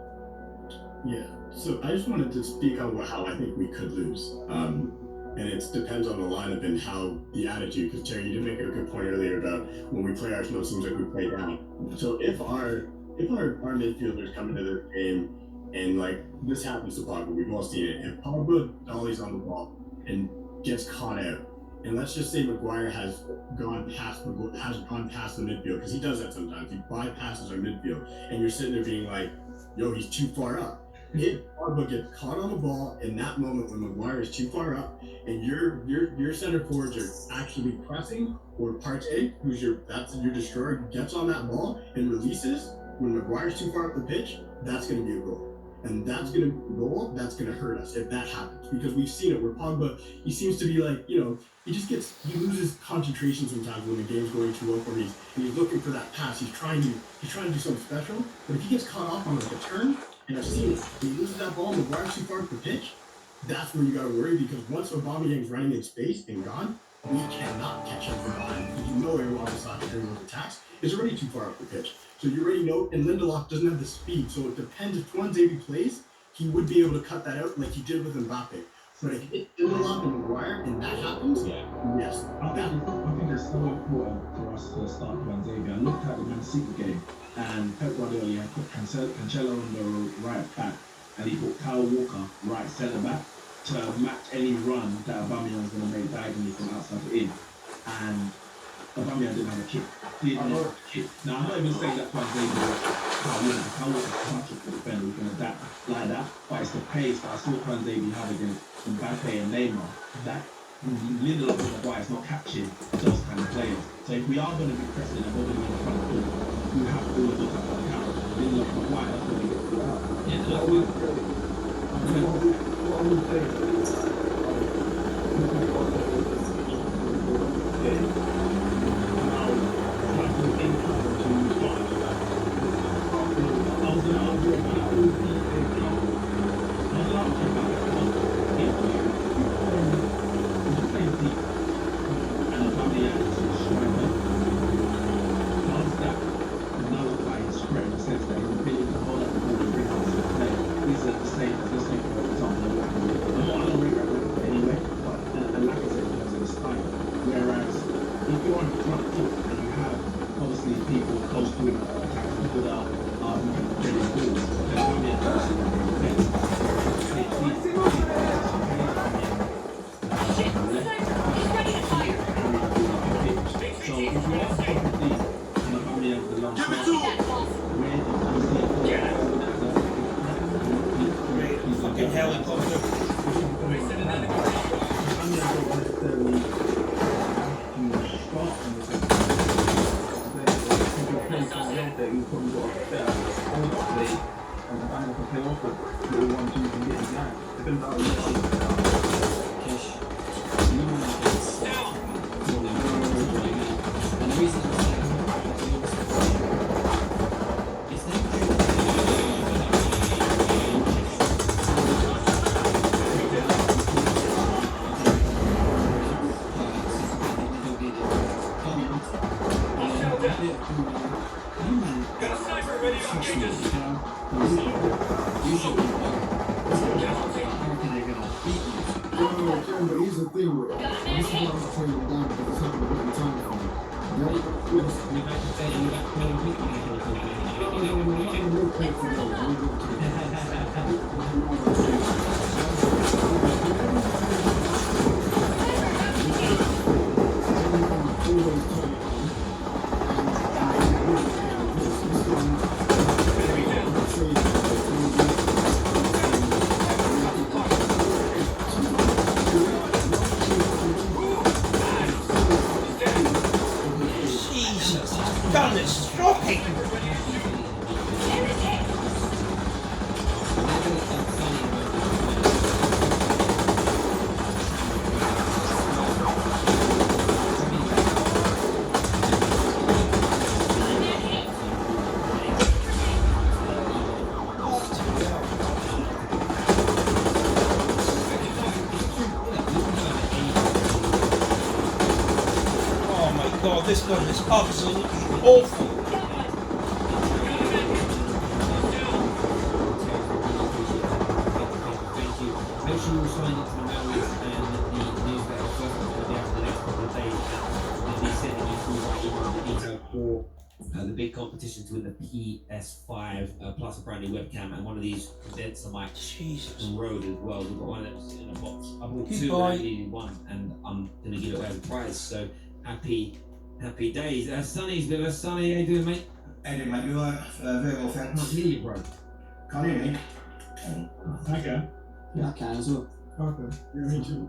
Yeah, so I just wanted to speak on how I think we could lose. And it depends on the lineup and how the attitude, because Terry, you did make a good point earlier about when we play Arsenal, it seems like we play down. So if our midfielders come into this game and, like, this happens to Pogba, we've all seen it, if Pogba dollies on the ball and gets caught out, and let's just say Maguire has gone past the midfield, because he does that sometimes, he bypasses our midfield, and you're sitting there being like, yo, he's too far up. If Pogba gets caught on the ball in that moment when Maguire is too far up, and your center forwards are actually pressing, or Partey, who's your destroyer, gets on that ball and releases when Maguire's too far up the pitch, that's going to be a goal. And that's going to hurt us if that happens, because we've seen it where Pogba, he seems to be like, he loses concentration sometimes when the game's going too low for him, and he's looking for that pass. He's trying to do something special, but if he gets caught off on like a turn, and I've seen it, he loses that ball and Maguire's too far up the pitch, that's where you got to worry, because once Aubameyang's running in space and gone, we cannot catch him from behind. Everyone on everyone's attacks is already too far up the pitch. So you already know, and Lindelof doesn't have the speed, so it depends. If Tuanzebe plays, he would be able to cut that out like he did with Mbappe. So if it's still up and Maguire and that happens, Yeah. yes. I think it's so important for us to start Van Xavier. I looked at the Man City game, and Pep Guardiola had put Cancelo on the right back, and he put Kyle Walker right centre back to match any run that Aubameyang was going to make diagonally from outside to in. And Aubameyang didn't have a kick. He didn't have a kick. Now, I'm not even saying that Van Xavier Kyle Walker's punch of the defender, we can adapt like that, but it's the pace that I saw Van Xavier have against Mbappe and Neymar, that Lindelof and Maguire is not catching those kind of players. So if we are going to be pressing and holding in the front foot, we have to always look at the counter. Lindelof and Maguire, that's when we get caught out. What I would say Fucking helicopter. But here's the thing with it. This is why I'm turning them down because it's happened a bit of time for me. Jesus, done is shocking. Oh my god, this gun is absolutely awful. Make sure you sign up to the mail list and the newsletter first of the next couple of days. I'll be sending you through my email the details for the big competition to win the PS5 plus a brand new webcam and one of these condenser mics Jesus. on road as well. We've got one of them sitting in a box. I bought two Goodbye. and I needed one, and I'm gonna give it away as a prize. So happy days. Sonny's with us. Sonny, how you doing, mate? Hey, mate, you alright? Very well, I thanks. can't hear you, bro. Can't hear me? Okay. Yeah, I can as well. Okay. Yeah, me too.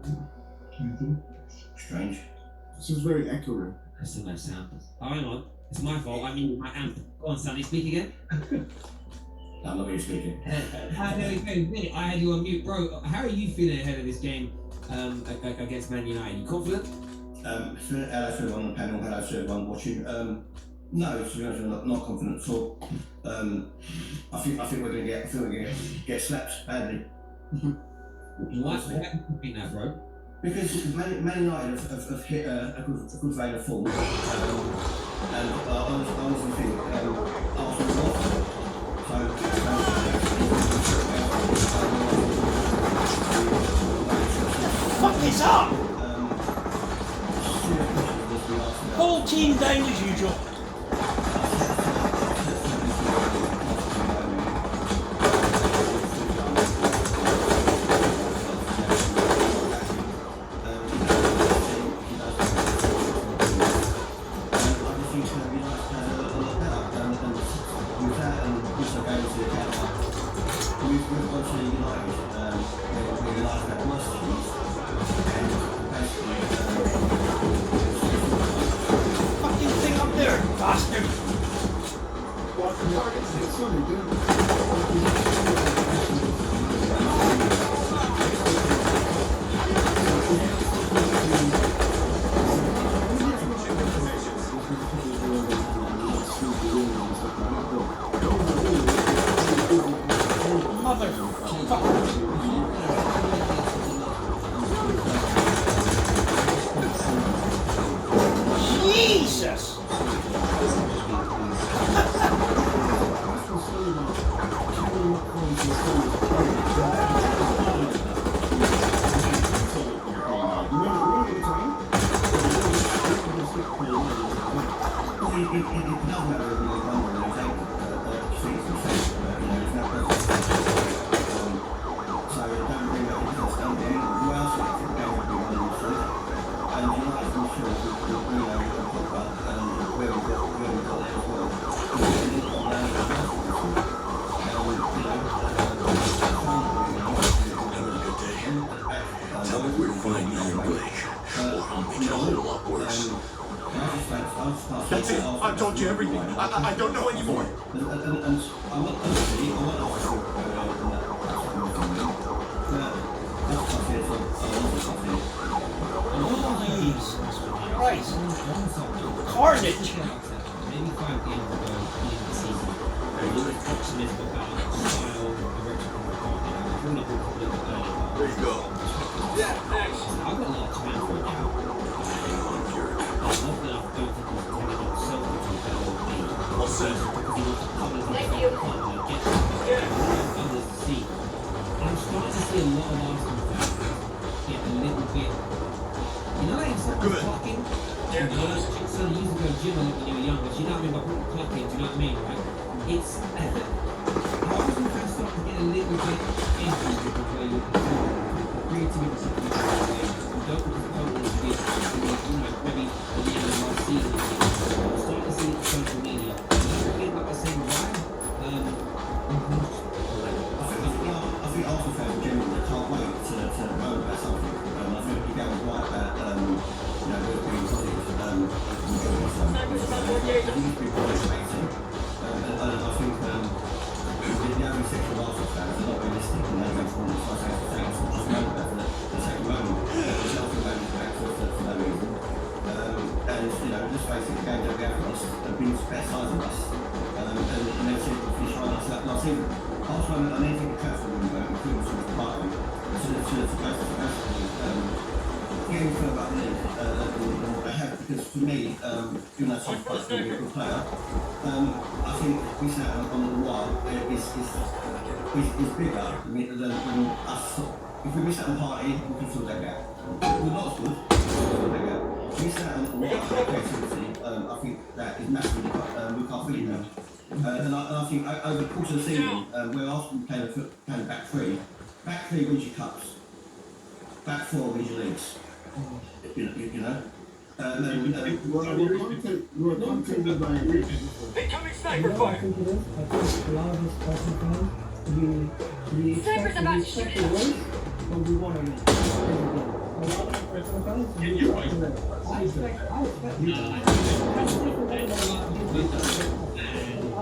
Strange. This is very echoey. That's still no sound. Oh, hang on. It's my fault. I mean, my amp. Go on, Sonny, speak again. I'm not really speaking. How there we go. Really, I had you on mute, bro. How are you feeling ahead of this game against Man United? You confident? Hello to everyone on the panel, hello to everyone watching. No, to be honest, I'm not confident at all. I think we're going to get slapped badly. Why do you think that, bro? Because Man United have hit a good vein of form. And I honestly think Arsenal lost. So fuck this up? Whole team down as usual. Fucking thing up there, bastard. Jesus! Tell me we're finding your way, or I'll make it a whole lot worse. That's it. I've told you everything. I don't know anymore. Jesus Christ. Carnage. Maybe 5 games ago in the season, there was optimism about style, direction of the company. I feel like we're completely early. There you go. Yeah, thanks. I've got a lot of time for it now. Often I don't think he's telling himself to do better than me. All set. Because he wants to cover himself up and get others to see. And I'm starting to see a lot of Arsenal fans get a little bit, you know, like someone's clocking. So you used to go gym a lot when you were younger. Do you know what I mean? But clocking, do you know what I mean, right? It's Arsenal fans start to get a little bit edgy with the way you creativity something you don't want to get, you know, maybe at the end of last season. I'm starting to see it on social media. I feel like I say why. I think Arsenal fans generally can't wait to know about something. I think you go right about you know, we're being positive. I think the average section of Arsenal fans are not realistic and they don't want to try to say things and just know about the second moment. There's nothing about it back for no reason. And you know, just face it, the game that we have lost have been better size of us. And they've seen the finish line last season. Arsenal, I need to get transfer window, including sort of party, getting further up the league than what they have, because for me, even though Tom's quite still be a good player, I think missing out on the wire is bigger than us. If we miss out on the party, we can fill that gap. We're not as good, we can fill that gap. Missing out on the wire creativity, I think that is massively, we can't fill it now. And I think over the course of the season, where Arsenal playing back three wins your cups, back four wins your leagues. You know? You're a content by Incoming You sniper know what I fire! think it is? I think a lot of us Arsenal fans, we expect the race, but we want to win. A lot of Arsenal fans, we expect the race. I expect you to win. That's different than a lot of people. A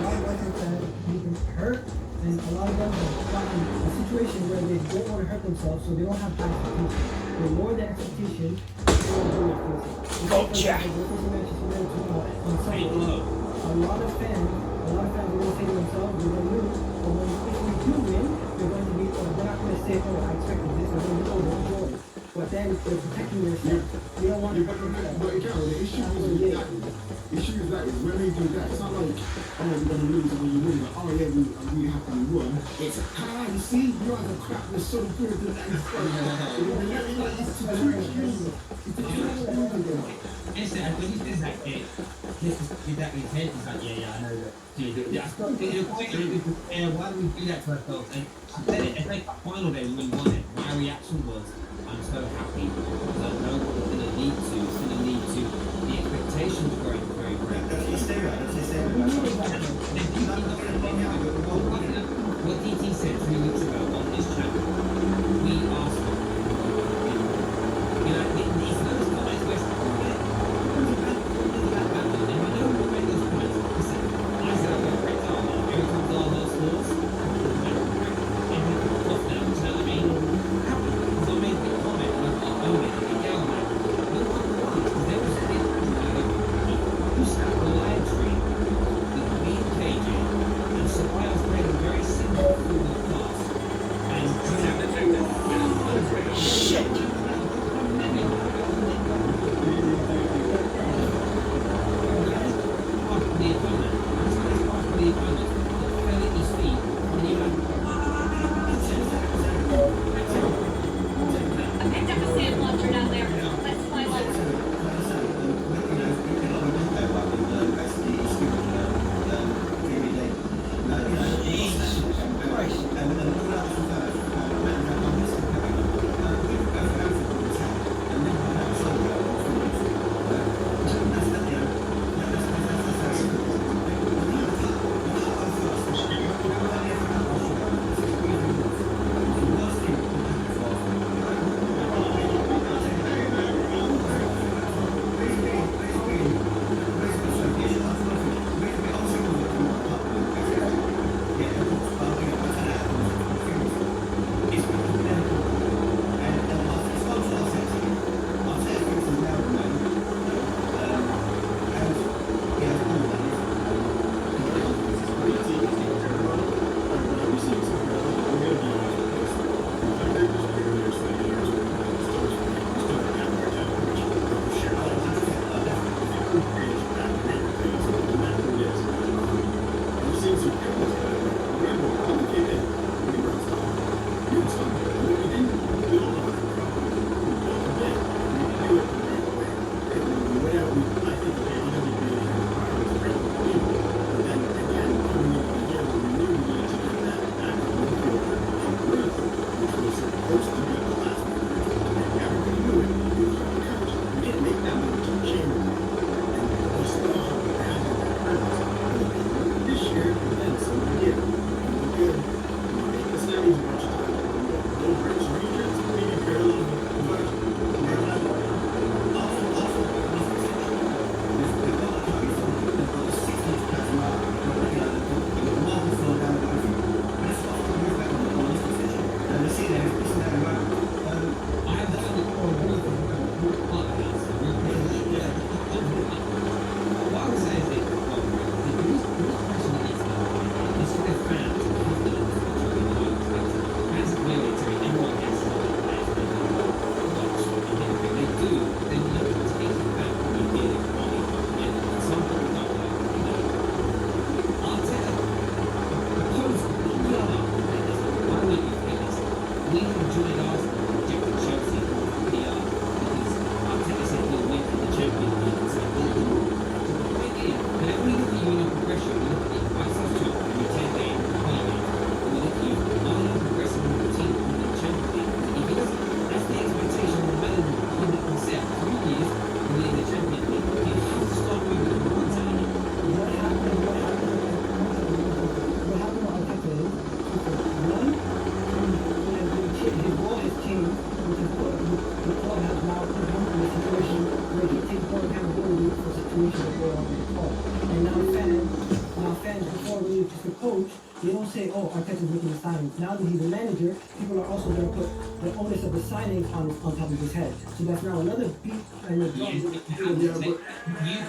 lot of Arsenal fans have been hurt, and a lot of them have gotten a situation where they don't want to hurt themselves, so they don't have high expectations. They lower their expectation, they won't do it. Gotcha. A lot of fans are going to say to themselves, we're going to lose, but if we do win, they're going to be, they're not going to say, oh, I expected this, they're going to be overjoyed. but then they're protecting yourself. You don't want to. But again, the issue is that is when they do that, it's not like, oh, we're gonna lose and when you win, like, oh yeah, I'm really happy we won. It's you see, you guys are crap, they're so good at that. Listen, when he says that, with that in his head, he's like, yeah, I know that. Why do we do that to ourselves? And I said it, it's like a final day when we won it. My reaction was, I'm so happy because I know what it's going to lead to. It's going to lead to the expectations growing very, very What DT said 3 weeks ago on this channel, we asked him, these those guys, They don't say, oh, Arteta's making the signings. Now that he's a manager, people are also going to put the onus of the signings on top of his head. So that's now another beat and a you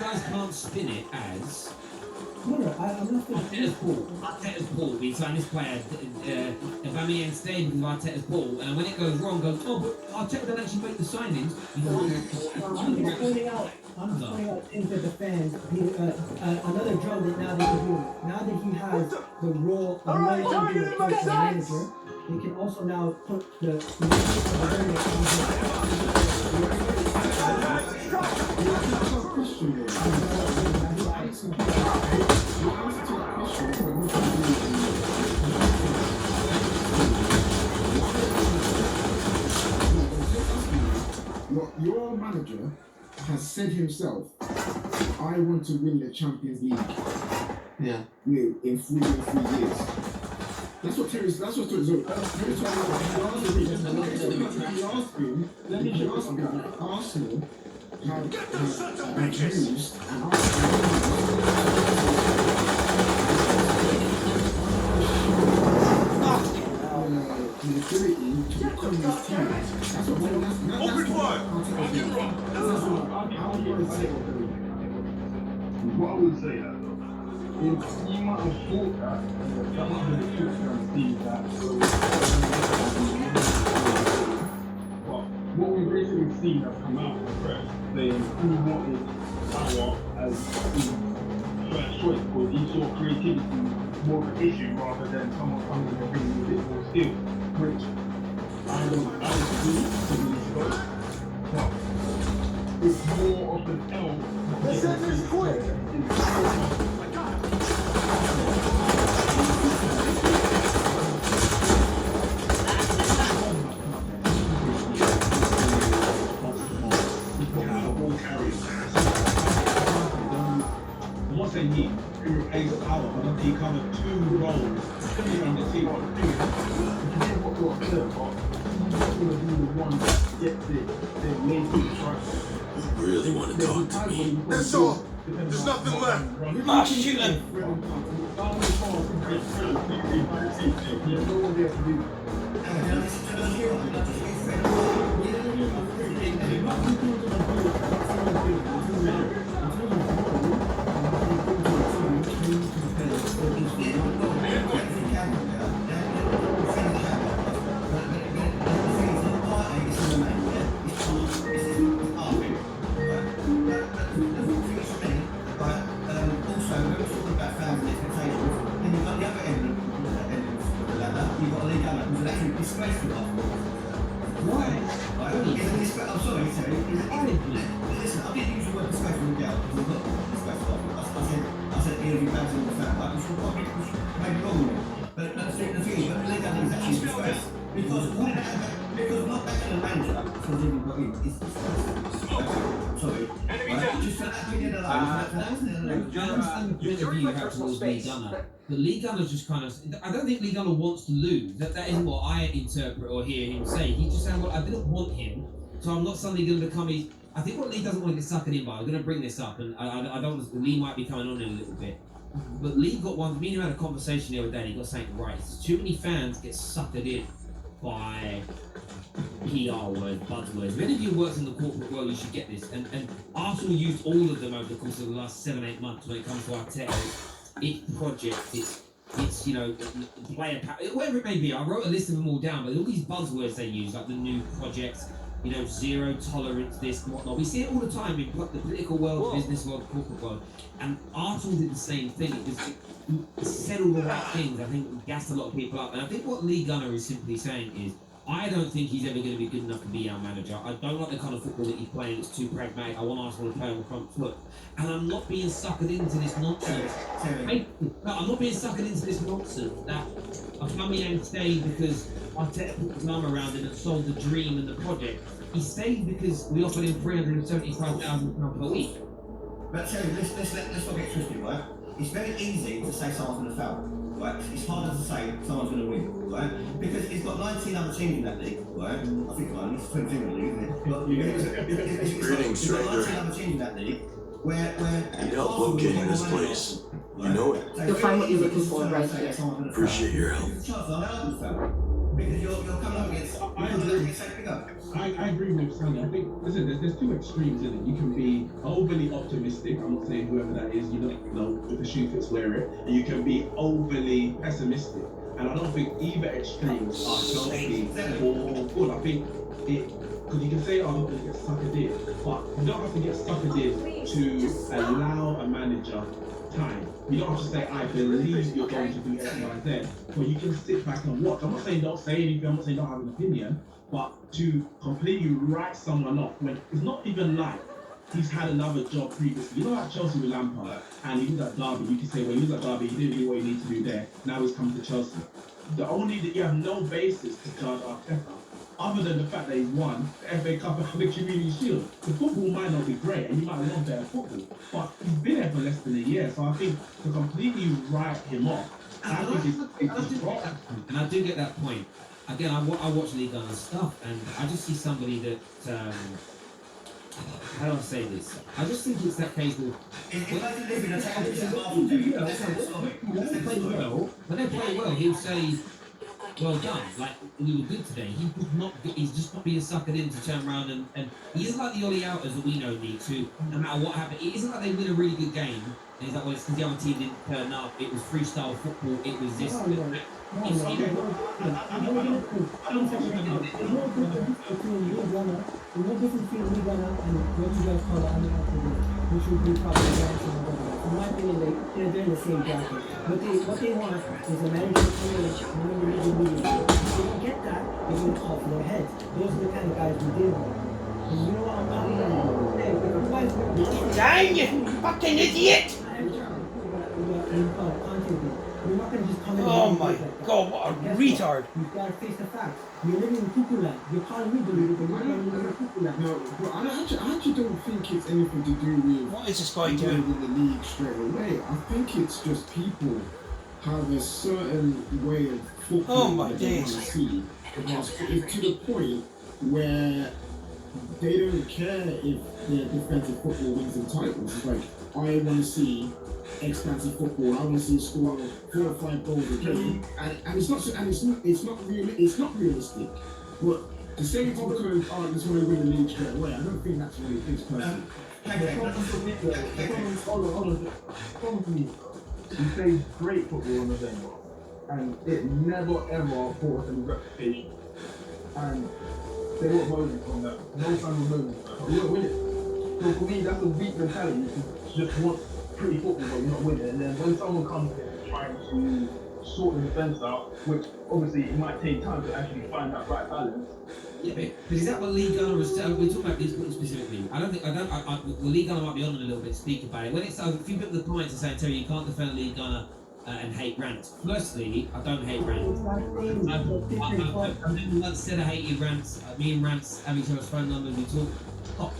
guys can't spin it as I'm not Arteta's ball. He's signing this player. Aubameyang stayed with Arteta's ball, and when it goes wrong, goes, oh, but Arteta don't actually make the signings. I'm just pointing out things that the fans, another job that now they can do. Now that he has the role of managing the coach and manager, they can also now put the Your manager has said himself, I want to win the Champions League. Yeah. In 3 years. That's what Terry's. That's what Terry's. Arsenal have used the ability to become this team. That's what What I would say that though is you might have thought that might have been a trick to see that. But what we've basically seen has come out of the press saying who wanted power as his first choice because he saw creativity more of an issue rather than someone coming and bringing a bit more skill, which I don't agree to be supposed. But it's more of an L. Let's end this quick. What they need to replace power, but they cover 2 roles in the team. Forget what you're upset about. He's not going to be the one that gets it. They're main trust. Really want to talk to me. That's all. There's nothing left. Ah, shoot him. I'm sorry, Terry. Listen, I didn't use the word disgraceful in doubt because I'm not disgraceful. I said he'll be bouncing on the fan, like, which maybe wrong with me. But the thing is, when the league is actually disgrace because not backing the manager because he got in, it's disgrace. Sorry. Just for that opinion alone. I understand the point of view you have towards Lee Gunner. The Lee Gunner just kind of. I don't think Lee Gunner wants to lose. That isn't what I interpret or hear him say. He's just saying, well, I didn't want him, so I'm not suddenly going to become his. I think what Lee doesn't want to get suckered in by. I'm going to bring this up, and I don't want to. Lee might be coming on in a little bit. But Lee got one. Me and him had a conversation the other day, and he got something right. Too many fans get suckered in by PR words, buzzwords. If any of you works in the corporate world, you should get this. And Arsenal used all of them over the course of the last 7-8 months when it comes to Arteta. It's project, it's player power, whatever it may be. I wrote a list of them all down, but all these buzzwords they use, like the new projects, zero tolerance, this and whatnot. We see it all the time in the political world, business world, corporate world. And Arsenal did the same thing. It said all the right things. I think it gassed a lot of people up. And I think what Lee Gunner is simply saying is, I don't think he's ever going to be good enough to be our manager. I don't like the kind of football that he's playing. It's too pragmatic. I want Arsenal to play on the front foot. And I'm not being suckered into this nonsense. I'm not being suckered into this nonsense that Aubameyang stayed because Arteta put his arm around him and sold the dream and the project. He stayed because we offered him £375,000 per week. But Terry, let's not get twisted, right? It's very easy to say someone's going to fail. Right? It's harder to say someone's going to win, right? Because it's got 19 other teams in that league, right? I think it's 20 in the league, isn't it? It's got 19 other teams in that league where Need help locating this place. You know it. You'll find what you're looking for right here. Appreciate your help. Because you're coming up against. I agree with Sonny. I think, listen, there's two extremes in it. You can be overly optimistic. I'm not saying whoever that is, you don't know if the shoe fits, wear it. And you can be overly pessimistic. And I don't think either extremes are healthy or good. I think it, because you can say, oh, I'm not going to get suckered in, but you don't have to get suckered in to allow a manager time. You don't have to say, I believe you're going to do X, Y, Z, but you can sit back and watch. I'm not saying don't say anything, I'm not saying don't have an opinion, but to completely write someone off when it's not even like he's had another job previously. You know, like Chelsea with Lampard, and he was at Derby, you can say, well, he was at Derby, he didn't do what he needed to do there, now he's come to Chelsea. The only that you have no basis to judge Arteta, other than the fact that he's won the FA Cup and the Community Shield. The football might not be great, and you might want better football, but he's been there for less than a year, so I think to completely write him off, I think it's wrong. And I do get that point. Again, I watch League One and stuff, and I just see somebody that, how do I say this? I just think it's that case of when they play well, he'll say, well done, like we were good today. He would not. He's just not being suckered in to turn around and he isn't like the Ollie Outers that we know need to. No matter what happened, it isn't like they win a really good game. And he's like, well, it's because the other team didn't turn up. It was freestyle football. It was this. There's no difference between League One and what you guys call the underactive, which would be probably dancing or whatever. In my opinion, they're in the same bracket. What they want is a manager to come in and win the league. If they don't get that, they're going to call for their heads. Those are the kind of guys we deal with. And you know what I'm not even Dang you fucking idiot! You're not going to just come in. Oh my god, what a retard! You've got to face the facts. You're living in cuckoo land. You're calling me believer, but you're living in cuckoo land. No, but I actually don't think it's anything to do with What is this guy in doing? the league straight away. I think it's just people have a certain way of football Oh my that they want to days. see. Because it's to the point where they don't care if their defensive football wins them titles. It's like, I want to see expansive football. I want to see score 4 or 5 goals a game, and it's not realistic. But the same token, oh, just want to win the league straight away. I don't think that's what it is personally. Hold on. Come to me. He plays great football on the day, and it never ever brought us any reputation. And they won't Moses on that. No fan will Moses. We won't win it. So for me, that's a weak mentality. You just want pretty football, but you're not winning. And then when someone comes in trying to sort the defense out, which obviously it might take time to actually find that right balance. Yeah, but is that what League Gunner was? We're talking about this specifically. I don't think. The League Gunner might be on a little bit. Speak about it. When it's a few people in the comments are saying, Terry, you can't defend League Gunner and hate rants. Firstly, I don't hate rants. I've never once said I hated rants. Me and rants have each other's phone numbers. We talk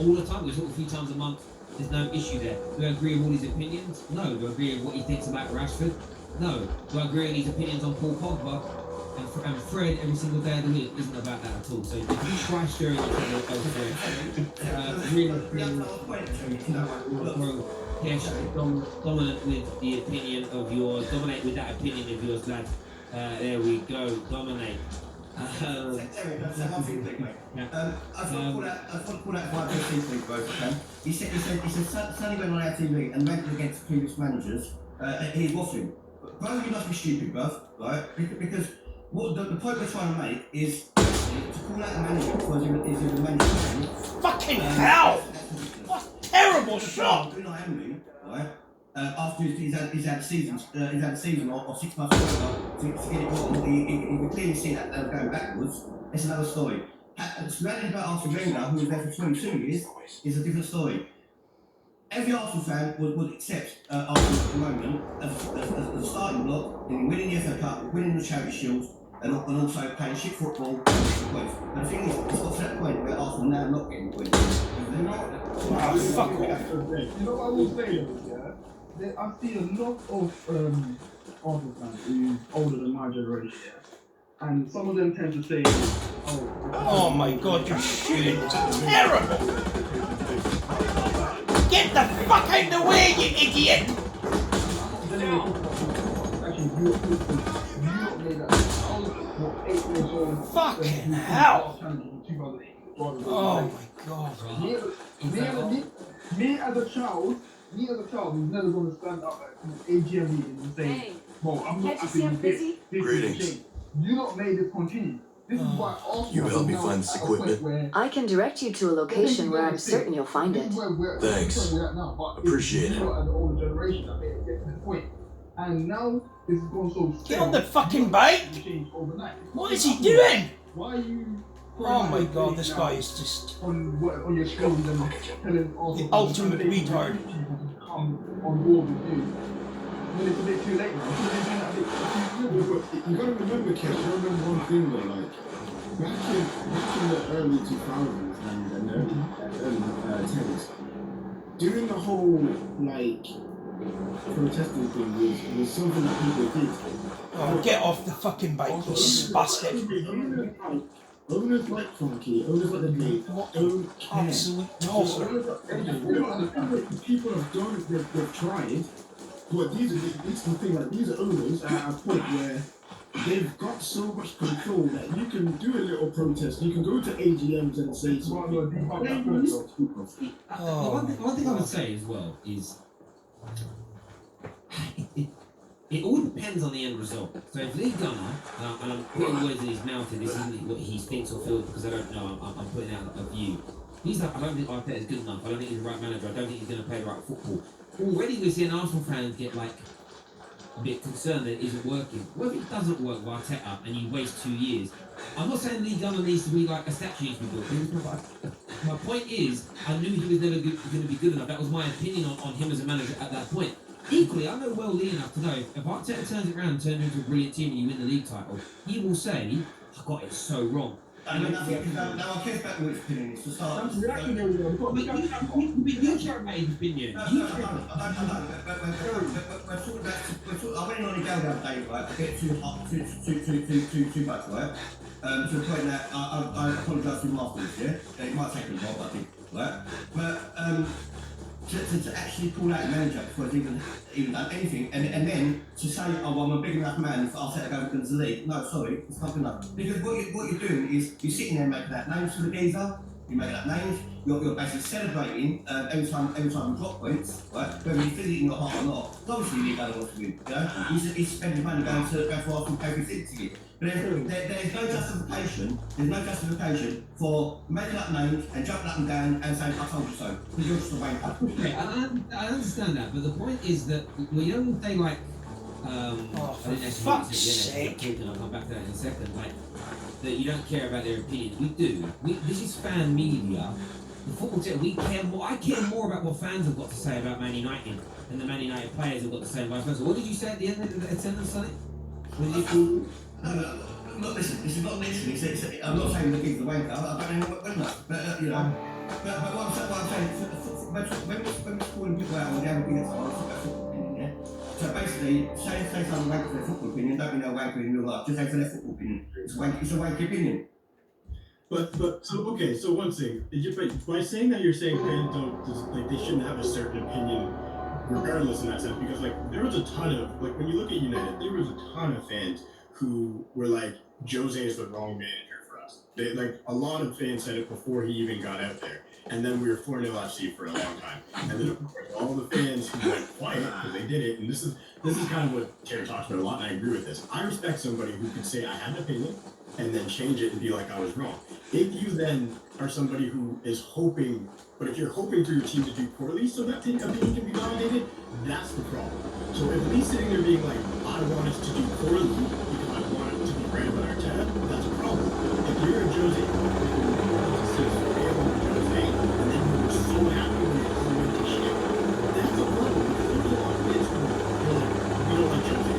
all the time. We talk a few times a month. There's no issue there. Do I agree with all his opinions? No. Do I agree with what he thinks about Rashford? No. Do I agree with his opinions on Paul Pogba? And Fred every single day of the week isn't about that at all. So if you try stirring each other dominant with the opinion of yours, dominate with that opinion of yours, lad. There we go, dominate. I just want to call out one of those things, both. Okay? He said, Sonny went on our TV and went against previous managers. He's waffling. Bro, you must be stupid, bruv, right? Because what the point we're trying to make is to call out a manager because he's a manager. Fucking hell! What a terrible shot! Right? After he's had a season or 6 months to get it wrong, you can clearly see that going backwards. It's another story. Managing about Arsene Wenger, who was there for 22 years, is a different story. Every Arsenal fan would accept Arsenal at the moment as a starting block in winning the FA Cup, winning the Charity Shield, and also playing shit football. But the thing is, it's got to that point where Arsenal now not getting points. Fuck off. You know what I will say, yeah? I've seen a lot of Arsenal fans who's older than my generation, yeah? And some of them tend to say, Oh my god, you're shooting terrible! Get the fuck out of the way, you idiot! actually, you made that. I was, 8 Fucking hell! Oh Oh my god. Me as a child who's never going to stand up at an AGM meeting and say, "Well, I'm not happy with this. This is a shame. You not made this continue. This is why Arsenal You help me is now find this at a equipment? point where I can direct you to a location where I'm certain you'll find this it. is where we're Thanks. where we're at now, but Appreciate it's it. not an older generation that made it get to this point. And now this has gone so Get on the stale, fucking you bike! can't change overnight. What is he doing? Why are you? Oh my god, this guy is just on your screens and telling the ultimate retard. people to come on board with you. When it's a bit too late now. You gotta remember, Kev, I remember one thing though, like, back in the early 2000s and early 10s, doing the whole, like, protesting thing was something that people did. Oh, get off the fucking bike, you spastic. Owners like Funky, owners like the League, don't care. Absolute tosser. People have done it, they've tried, but these are the thing, like, these are owners at a point where they've got so much control that you can do a little protest, you can go to AGMs and say something. One thing I would say as well is it all depends on the end result. So if Lee Gunner, and I'm putting words in his mouth, and this isn't what he thinks or feels because I don't know, I'm putting out a view. He's like, I don't think Arteta is good enough. I don't think he's the right manager. I don't think he's going to play the right football. Already we're seeing Arsenal fans get like a bit concerned that it isn't working. What if it doesn't work with Arteta and you waste 2 years? I'm not saying Lee Gunner needs to be like a statue needs to be built. My point is, I knew he was never going to be good enough. That was my opinion on him as a manager at that point. Equally, I know well Lee enough to know if Arteta turns it around and turns into a brilliant team and you win the league title, he will say, I got it so wrong. I mean, now I care about which opinion is to start. But you care about his opinion. I went on a go down day, right? I get too hot, too much, right? To the point that I apologise to him afterwards, yeah? It might take a while, I think, right? But to actually call out a manager before he's even done anything, and then to say, oh, I'm a big enough man for Arteta to go into the league. No, sorry, it's not enough. Because what you're doing is you're sitting there making that names for the geezer. You're making up names. You're basically celebrating every time you drop points, right? Whether you feel it in your heart or not. Obviously, you don't want to win. You know, he's spending money going to Arsenal and pay for tickets to you. But there's no justification. There's no justification for making up names and jumping up and down and saying, I told you so. Because you're just a wanker. Okay, I understand that, but the point is that we don't say like, for fuck's sake. I'll come back to that in a second. Like that you don't care about their opinions. We do. This is fan media. The football team, we care more. I care more about what fans have got to say about Man United than the Man United players have got to say and vice versa. What did you say at the end of the attendance, Sonny? What did you Look, listen, this is not literally, I'm not saying the kid's a wanker, I don't know what enough, but you know, but what I'm saying, when we're calling people out on the other opinions, it's about football opinion, yeah? So basically, say someone wanker for their football opinion, don't mean they're a wanker in real life, just say for their football opinion, it's a wanker opinion. But so okay, so one thing, by saying that you're saying fans don't like they shouldn't have a certain opinion regardless in that sense, because like there was a ton of like when you look at United, there was a ton of fans who were like, Jose is the wrong manager for us. They, like a lot of fans said it before he even got out there. And then we were 4-0 FC for a long time. And then of course all the fans who went quiet because they did it, and this is kind of what Terry talks about a lot, and I agree with this. I respect somebody who can say I had an opinion and then change it and be like I was wrong. If you then are somebody who is hoping, but if you're hoping for your team to do poorly so that opinion can be validated, that's the problem. So if Lee's sitting there being like, I want us to do poorly because I want it to be right about Arteta, that's a problem. If you're a Jose, and then you're so happy with it, so into shit, that's a problem. There's a lot of kids who are like, we don't like Jose,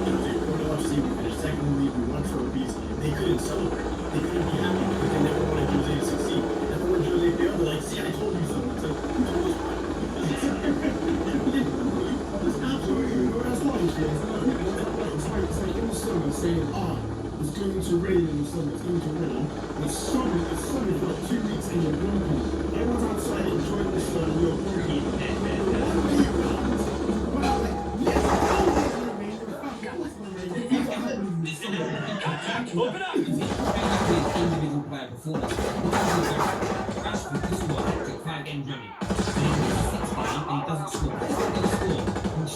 4-0 FC, we finished second in the league, we won trophies, they couldn't celebrate. They couldn't be happy because they never wanted Jose to succeed. And then when Jose failed, they're like, see, I told you so. It's like, who told us what? It's like in the summer saying, it's going to rain in the summer, it's going to rain. It's sunny for like 2 weeks and you're grumpy. Everyone's outside enjoying the sun and you're grumpy. Open up!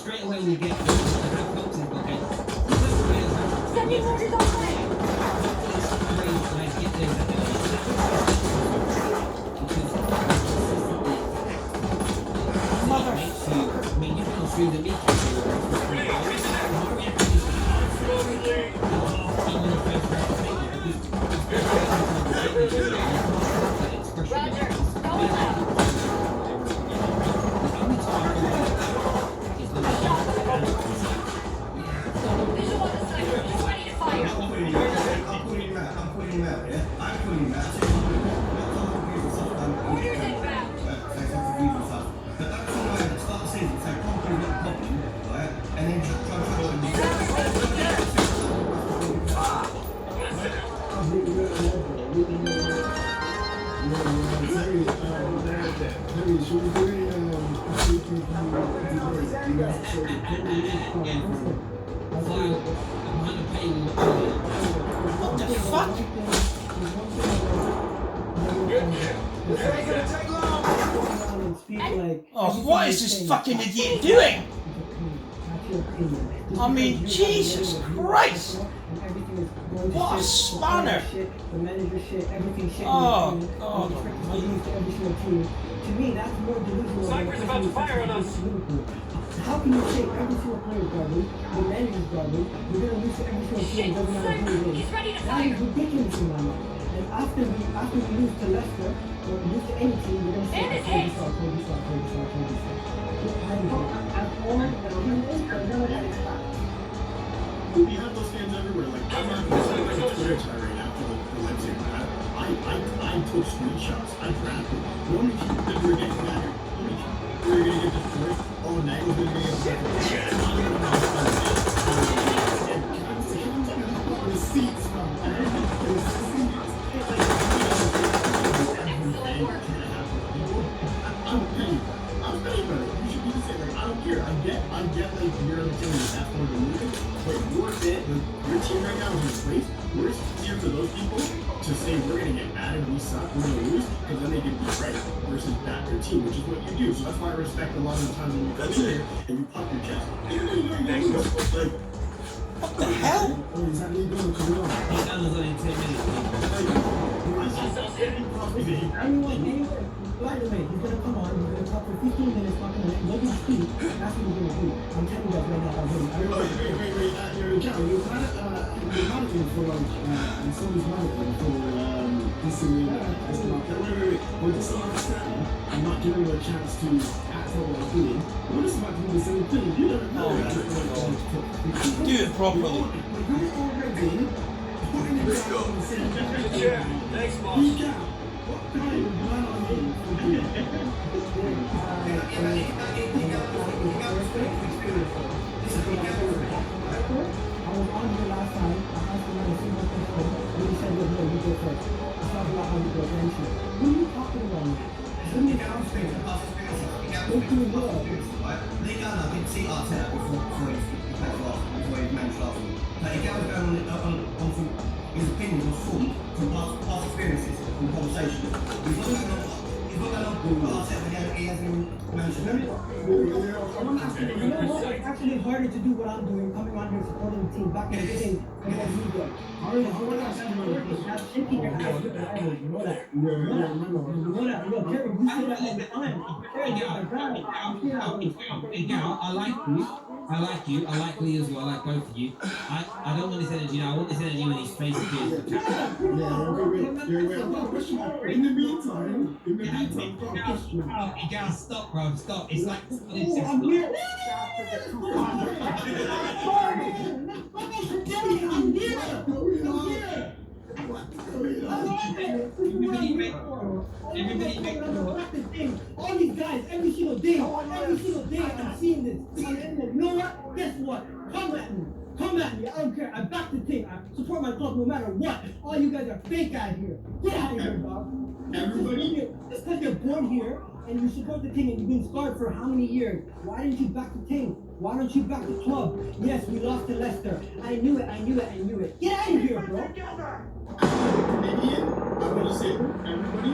straight away we'll get helps is okay. Sending orders on way. Like get there. Mother. I mean, you can through the meat. Roger. Going out. Visual on the sniper. He's ready to fire. I'm putting him out, yeah? I'm putting him out. Orders inbound. But don't come away at the start of the season, say, probably not a problem, right? And then try What the fuck? Oh, what is this fucking idiot doing? I mean, Jesus Christ! What a spanner! Oh, God. To me, that's more delusional. Sniper's about to fire on us. How can you say every single player is garbage, the manager is garbage, you're going to lose to every single team, doesn't matter who it is. He's ready to That fire. is ridiculous in my mind. And after we lose to Leicester, or we lose to any team, we're going to say, And it's Kobe Star. I've all that opinion, but none of that is fact. We have those fans everywhere. Like, I'm not going to say like a Twitter tirade after the Leipzig match. I took screenshots. I drafted. How many people that were getting mad? How many people were going to get destroyed? Oh, Knight was going to get destroyed. I don't know how to The seats, man. I'm ready for it. You should be the same. Like, I don't care. I get like you're on the team and that's more than moving. But your team right now is in place. Where's here for those people to say we're gonna get mad and we suck, we're gonna lose, because then they can be right versus back their team, which is what you do. So that's why I respect a lot of the times when you come in here and you pop your chest. Like, What the hell? Oh, is that legal or coming on? He's done this in 10 minutes. Anyone, by the way, he's going to come on, he's going to talk for 15 minutes, talking to nobody speak. That's what he's going to do. I'm telling you guys right now already. Wait. You're managing for like, and someone's managing for this and that. Wait. We're just understanding and not giving them a chance to act out what they're doing. We're just about to do the same thing. You don't know that. Do it properly. You're already putting it down on the same Chair. Thanks, boss. Speak out. What kind of man are you for doing? I was on here last time. I asked him a single question. And he said, no, you go first. It's not about how you go mention. Who are you talking about? Who are you talking about? Don't do it well. Recon, I did see Arteta before he managed last week. But he goes on from his opinion was formed from past experiences and conversations. He's not going on Arteta, he hasn't managed to do it. You know what? It's actually harder to do what I'm doing, coming on here supporting the team back in the day than what you do. That's shaking your ass with the elbows, you know that. You know that. Look, Jerry, you say that all the time. I like you. I like Lee as well. I like both of you. I don't want this energy now. I want this energy when his face appears. Wait. I've got a question. In the meantime, I've got a question. You gotta stop, bro. Stop. It's like. I'm here. All these guys, every single day, I'm seeing this. You know what? Guess what? Come at me. I don't care. I back the team. I support my club no matter what. All you guys are fake out here. Get out of here, dog. Everybody. Just because you're born here and you support the team and you've been scarred for how many years? Why didn't you back the team? Why don't you back the club? Yes, we lost to Leicester. I knew it. Get out of here, bro. Idiot. what you say, everybody?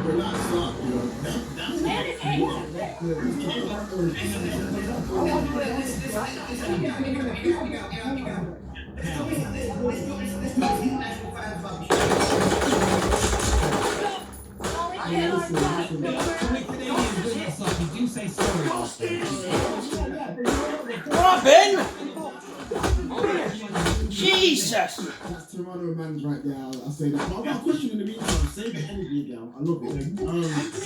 Relax up, you know. That's Man is hating. You say sorry. Robin! Jesus! That's Toronto man's right there. I'll say that. But I've got a question in the meantime. Save the energy again. I love it.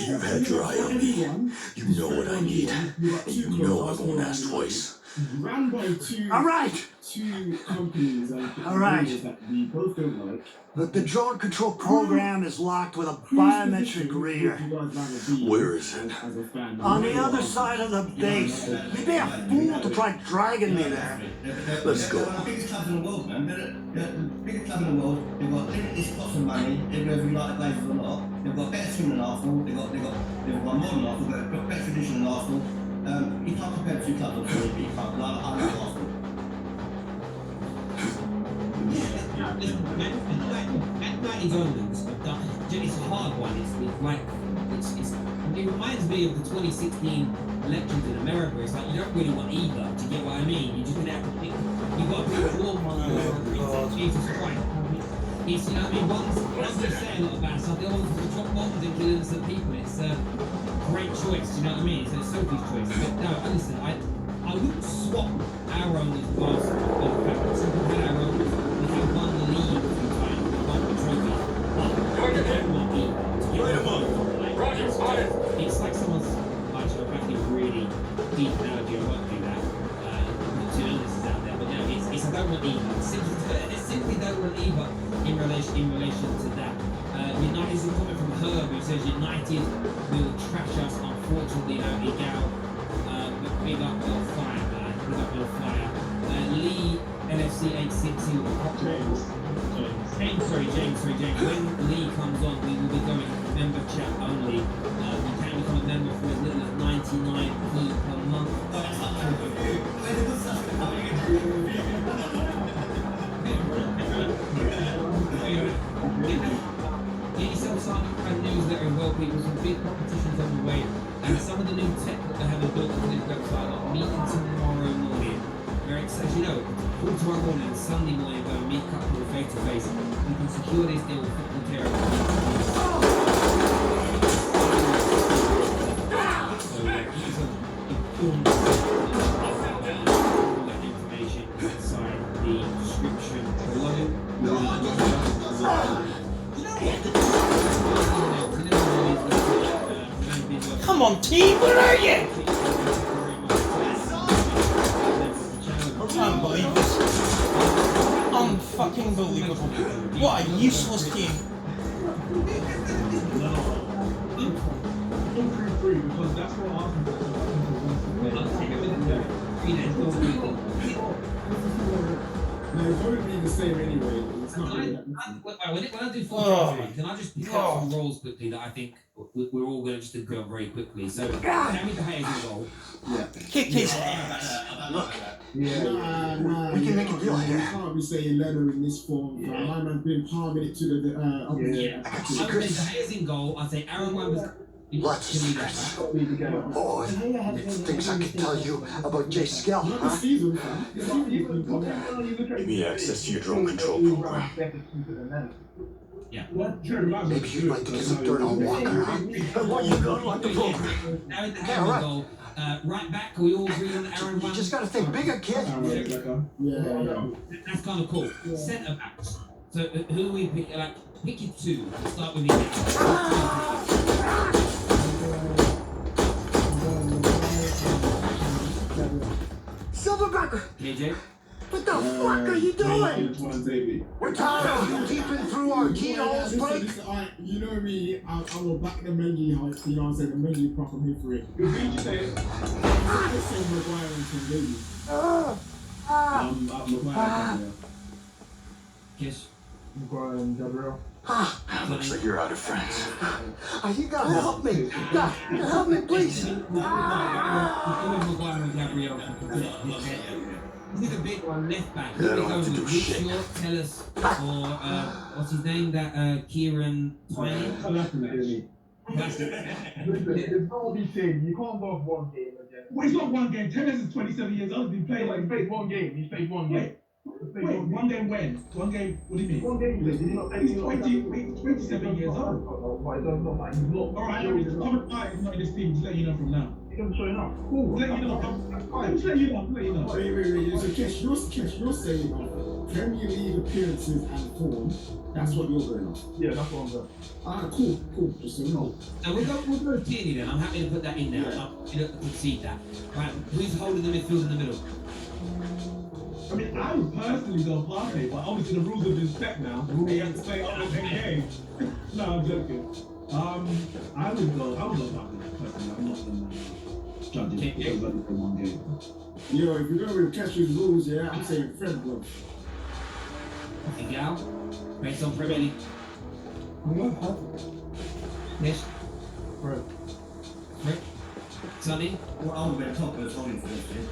You've had your eye on me. You know what I need. You know I won't ask twice. Ran by two companies All right. that we both don't like. Look, the drone control program is locked with a biometric reader. Where is it? On the other side of the base. You'd be a fool to try dragging me there. Let's go. The biggest club in the world, man. They're the biggest club in the world. They've got limited spots of money. Whether you like the Glazers or not. They've got better team than Arsenal. They've got more than Arsenal. They've got better tradition than Arsenal. You can't compare the two clubs. I'm sorry, but you can't. I like Arsenal. It's a hard one. It reminds me of the 2016 elections in America. It's like you don't really want either. Do you get what I mean? You're just gonna have to pick. You've got to pick one or Jesus Christ. It's, you know what I mean? One's just saying a lot of bad stuff. The other one's to drop bombs and kill innocent people. It's a great choice. Do you know what I mean? So it's Sophie's choice. But no, listen, I wouldn't swap our owners past the fact that some people had our owners. We have won the league a few times. We won the trophy. Roger, spotted. It's like someone's actually a really deep analogy. I won't do that. Two illnesses out there, but no, it's I don't want either. Simply don't want either in relation to that. United is a comment from Herb who says United will trash us. Unfortunately, no, Egal. But big up on fire, man. Big up on fire. Lee NFC 860 will James. When Lee comes on, we will be going member chat only. You can become a member for as little as 99p per month. Get yourself signed up for our newsletter as well, people. Some big competitions on the way. And some of the new tech that they have built into this website are meeting tomorrow morning. Very excited, you know, all tomorrow morning and Sunday morning, go and meet a couple of face to face. We can secure this deal with Football Terror. So, use of informed all that information inside the description below. Come on, team, where are you? I can't believe this. Unfucking believable. What a useless team. Because that's what Arsenal No, it's probably the same anyway. It's not really that when I do full can I just pick up some roles quickly that I think we're all going to just go very quickly? So, Harry De Gea's a role. Yeah. Kick his ass. Look, Nah, we can make a deal here. You can't be saying Leonard in this form. My man's been palming it to the opposite. I would say De Gea's in goal. I'd say Aaron Wan was. Lots of secrets. Boy, things I can tell you about Jay Skell, Not the huh? season, fam. Give me access to your drone control program. Yeah. Maybe you'd like to get some dirt on Walker, huh? And what you got on the program? Aaron De Gea in goal. Right back, we all agree on Aaron Wan. You just gotta think bigger, kid. Yeah. That's kind of cool. Centre backs. So who we pick? Like pick your two. Start with you. Silverbacker! KJ. What the fuck are you doing? We're tired of you peeping through our keyholes, Blake. You know me, I will back the Mendy hype, you know what I'm saying? The Mendy prop, I'm here for it. Who did you say? I say Maguire and Tim Davies. Maguire. Kiss. Maguire and Gabriel. Looks like you're out of friends. You gotta help me. God, help me, please. Is it the big one left back? Yeah, I don't have to do shit. Tell us, or what's his name? That Kieran Tiny. It's not be saying you can't go off one game again. Well, it's not one game. Tellez is 27 years old. He's been playing He played one game. He played one game. Wait, one game when? One game, what do you mean? One game. He's not. He's 27 years old. But it does not like he's not. Alright, he's not in this team. Just let you know from now. He doesn't show enough. Cool. Let you know. Just let you know. Wait. So Kesh, you're saying Premier League appearances and form. That's what you're going on. Yeah, that's what I'm going. Cool. Just so you know. So we'll go Tierney then. I'm happy to put that in there. Yeah. I'm happy to concede that. Right, who's holding the midfield in the middle? I mean, I would personally go Partey, but obviously the rules have been set now. You have to play up the 10 games. No, I'm joking. I would go Partey personally. I'm not going to judge it because I only played one game. Yo, if you're going with Cash's rules, yeah, I'm saying Fred, bro. And Gal, based on Premier League. Yes. Fred. Sonny. Well, I'm going to talk about holding for this game.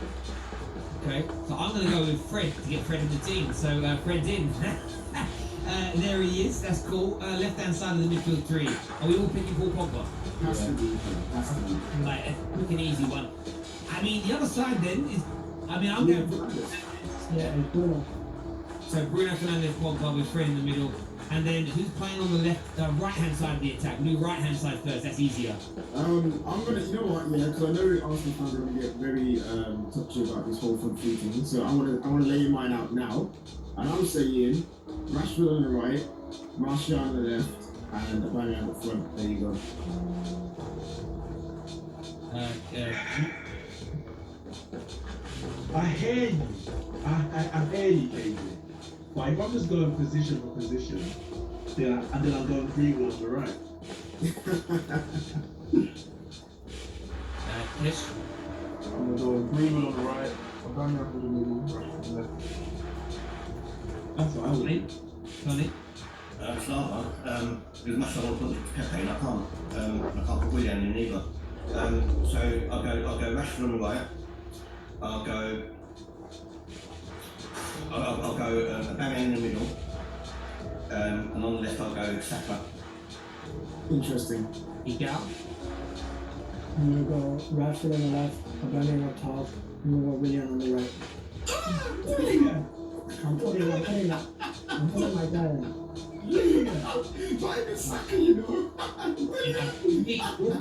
Okay, so I'm going to go with Fred to get Fred in the team. So Fred's in. There he is. That's cool. Left-hand side of the midfield three. Are we all picking Paul Pogba? Has to be. Like, a quick and easy one. I mean, the other side then is. I mean, I'm going for. Yeah, it's Bruno. So Bruno Fernandes, Pogba with Fred in the middle. And then who's playing on the right-hand side of the attack? New right-hand side first. That's easier. I'm gonna, you know what? Yeah, because I know Arsenal fans are gonna get very touchy about this whole front three thing. So I wanna lay mine out now, and I'm saying Rashford on the right, Martial on the left, and Aubameyang up front. There you go. I hear you. I hear you, KJ. But if I'm just going position for position, then I'll go Greenwood on the right. Yes. I'm gonna go Greenwood on the right. Aubameyang on the middle. Rashford on the left. That's what I would do. Sonny. Slava, because much I want to put Pepe, and I can't put Willian in either. So I'll go Rashford on the right. I'll go Aubameyang in the middle, and on the left I'll go Saka. Interesting. Egal. I'm gonna go Rashford on the left, Aubameyang up top, I'm gonna go Willian on the right. I'm putting my guy in. Why is Saka, you know? We're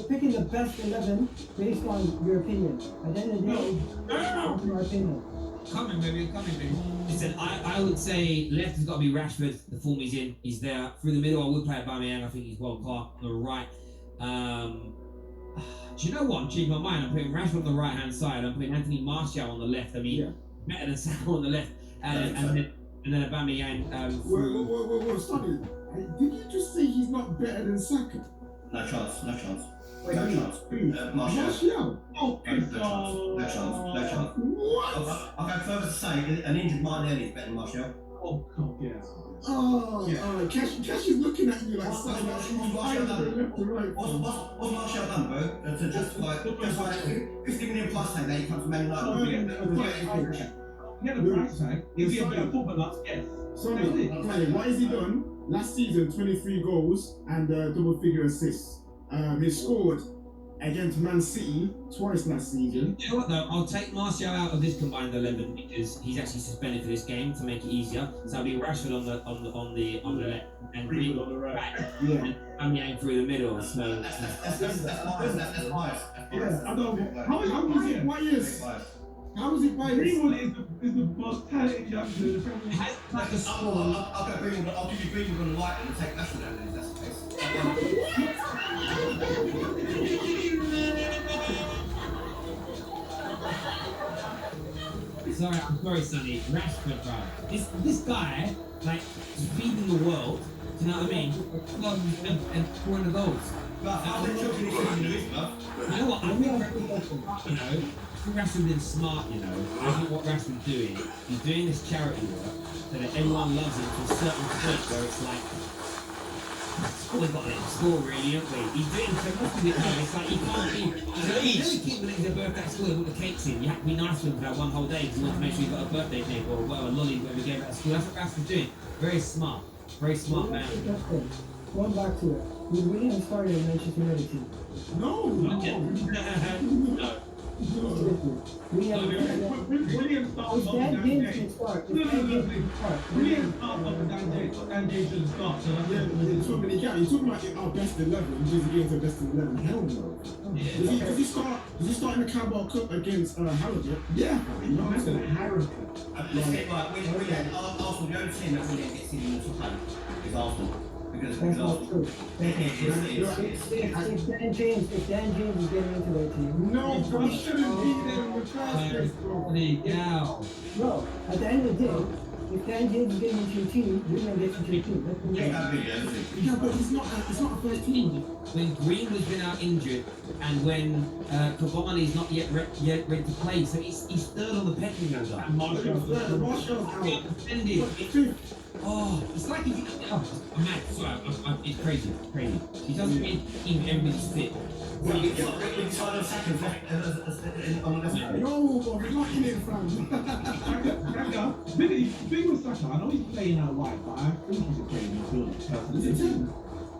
picking the best 11 based on your opinion. At the end of the day, that's my opinion. Coming, baby. Listen, I would say left has got to be Rashford. The form he's in, he's there. Through the middle, I would play Aubameyang. I think he's world class. On the right, do you know what? I'm changing my mind. I'm putting Rashford on the right hand side. I'm putting Anthony Martial on the left. I mean, better than Saka on the left, and then Aubameyang through. Whoa, sorry. Did you just say he's not better than Saka? No chance. Wait, No chance. Martial? Oh, No chance. What? I'll go further to say an injured Martinelli is better than Martial. Oh, God, yes. Cash is looking at you like What's something Martial left to right. What's Martial done, bro? To just like 50 million plus tag that he comes from Man United. Get the price tag. Is he a better footballer? Yes. Sorry, what has he done? Last season, 23 goals and double figure assists. He scored against Man City twice last season. You know what though? I'll take Martial out of this combined 11 because he's actually suspended for this game to make it easier. So I'll be Rashford on the left and Greenwood on the right. Yeah. And Aubameyang through the middle. So That's biased. Yeah, I don't. How is it biased? How is it biased? Greenwood is the most talented youngster in the Premier League. like the score. I'll go Greenwood. I'll give you Greenwood on the right and take Rashford out if that's the case. I'm sorry, Sonny. Rashford, bro. This guy, like, is feeding the world. Do you know what I mean? And scoring the goals. You know what? I think Rass's been smart, you know. I think what Rass's doing, he's doing this charity work so that everyone loves him to a certain point where it's like, we've got a little score really, haven't we? He's doing so much of it now. It's like he can't be. Every kid when it's their birthday at school, they put the cakes in. You have to be nice to them for that one whole day because you want to make sure you've got a birthday cake or whatever, lolly, whatever you gave at school. That's what Rass is doing. Very smart man. Going back to it, would William start in Manchester United team? No. William started off Dan James. William started off Dan James should start. Yeah, you're talking about our best 11, just against our best 11. Hell no. Does he start in the Carabao Cup against Harrogate? Yeah. You know what I'm saying? Harrogate. William, Arsenal, the only team that William gets in the top 8 is Arsenal. Because that's not true. If Dan James is getting into their team. No, but he shouldn't be there in the first place, bro. Bro, at the end of the day, if Dan James is getting into your team, William gets into your team. Yeah, but it's not a first team. When Greenwood's been out injured and when Cavani's not yet ready to play, so he's third on the pecking order. Martial's out. Oh, it's like if you. Oh, I'm mad. Sorry, it's crazy. He doesn't mean even everybody's fit. No, but we're not in it, fam. Big with Saka, I know he's playing out wide, but I think he's a great midfielder.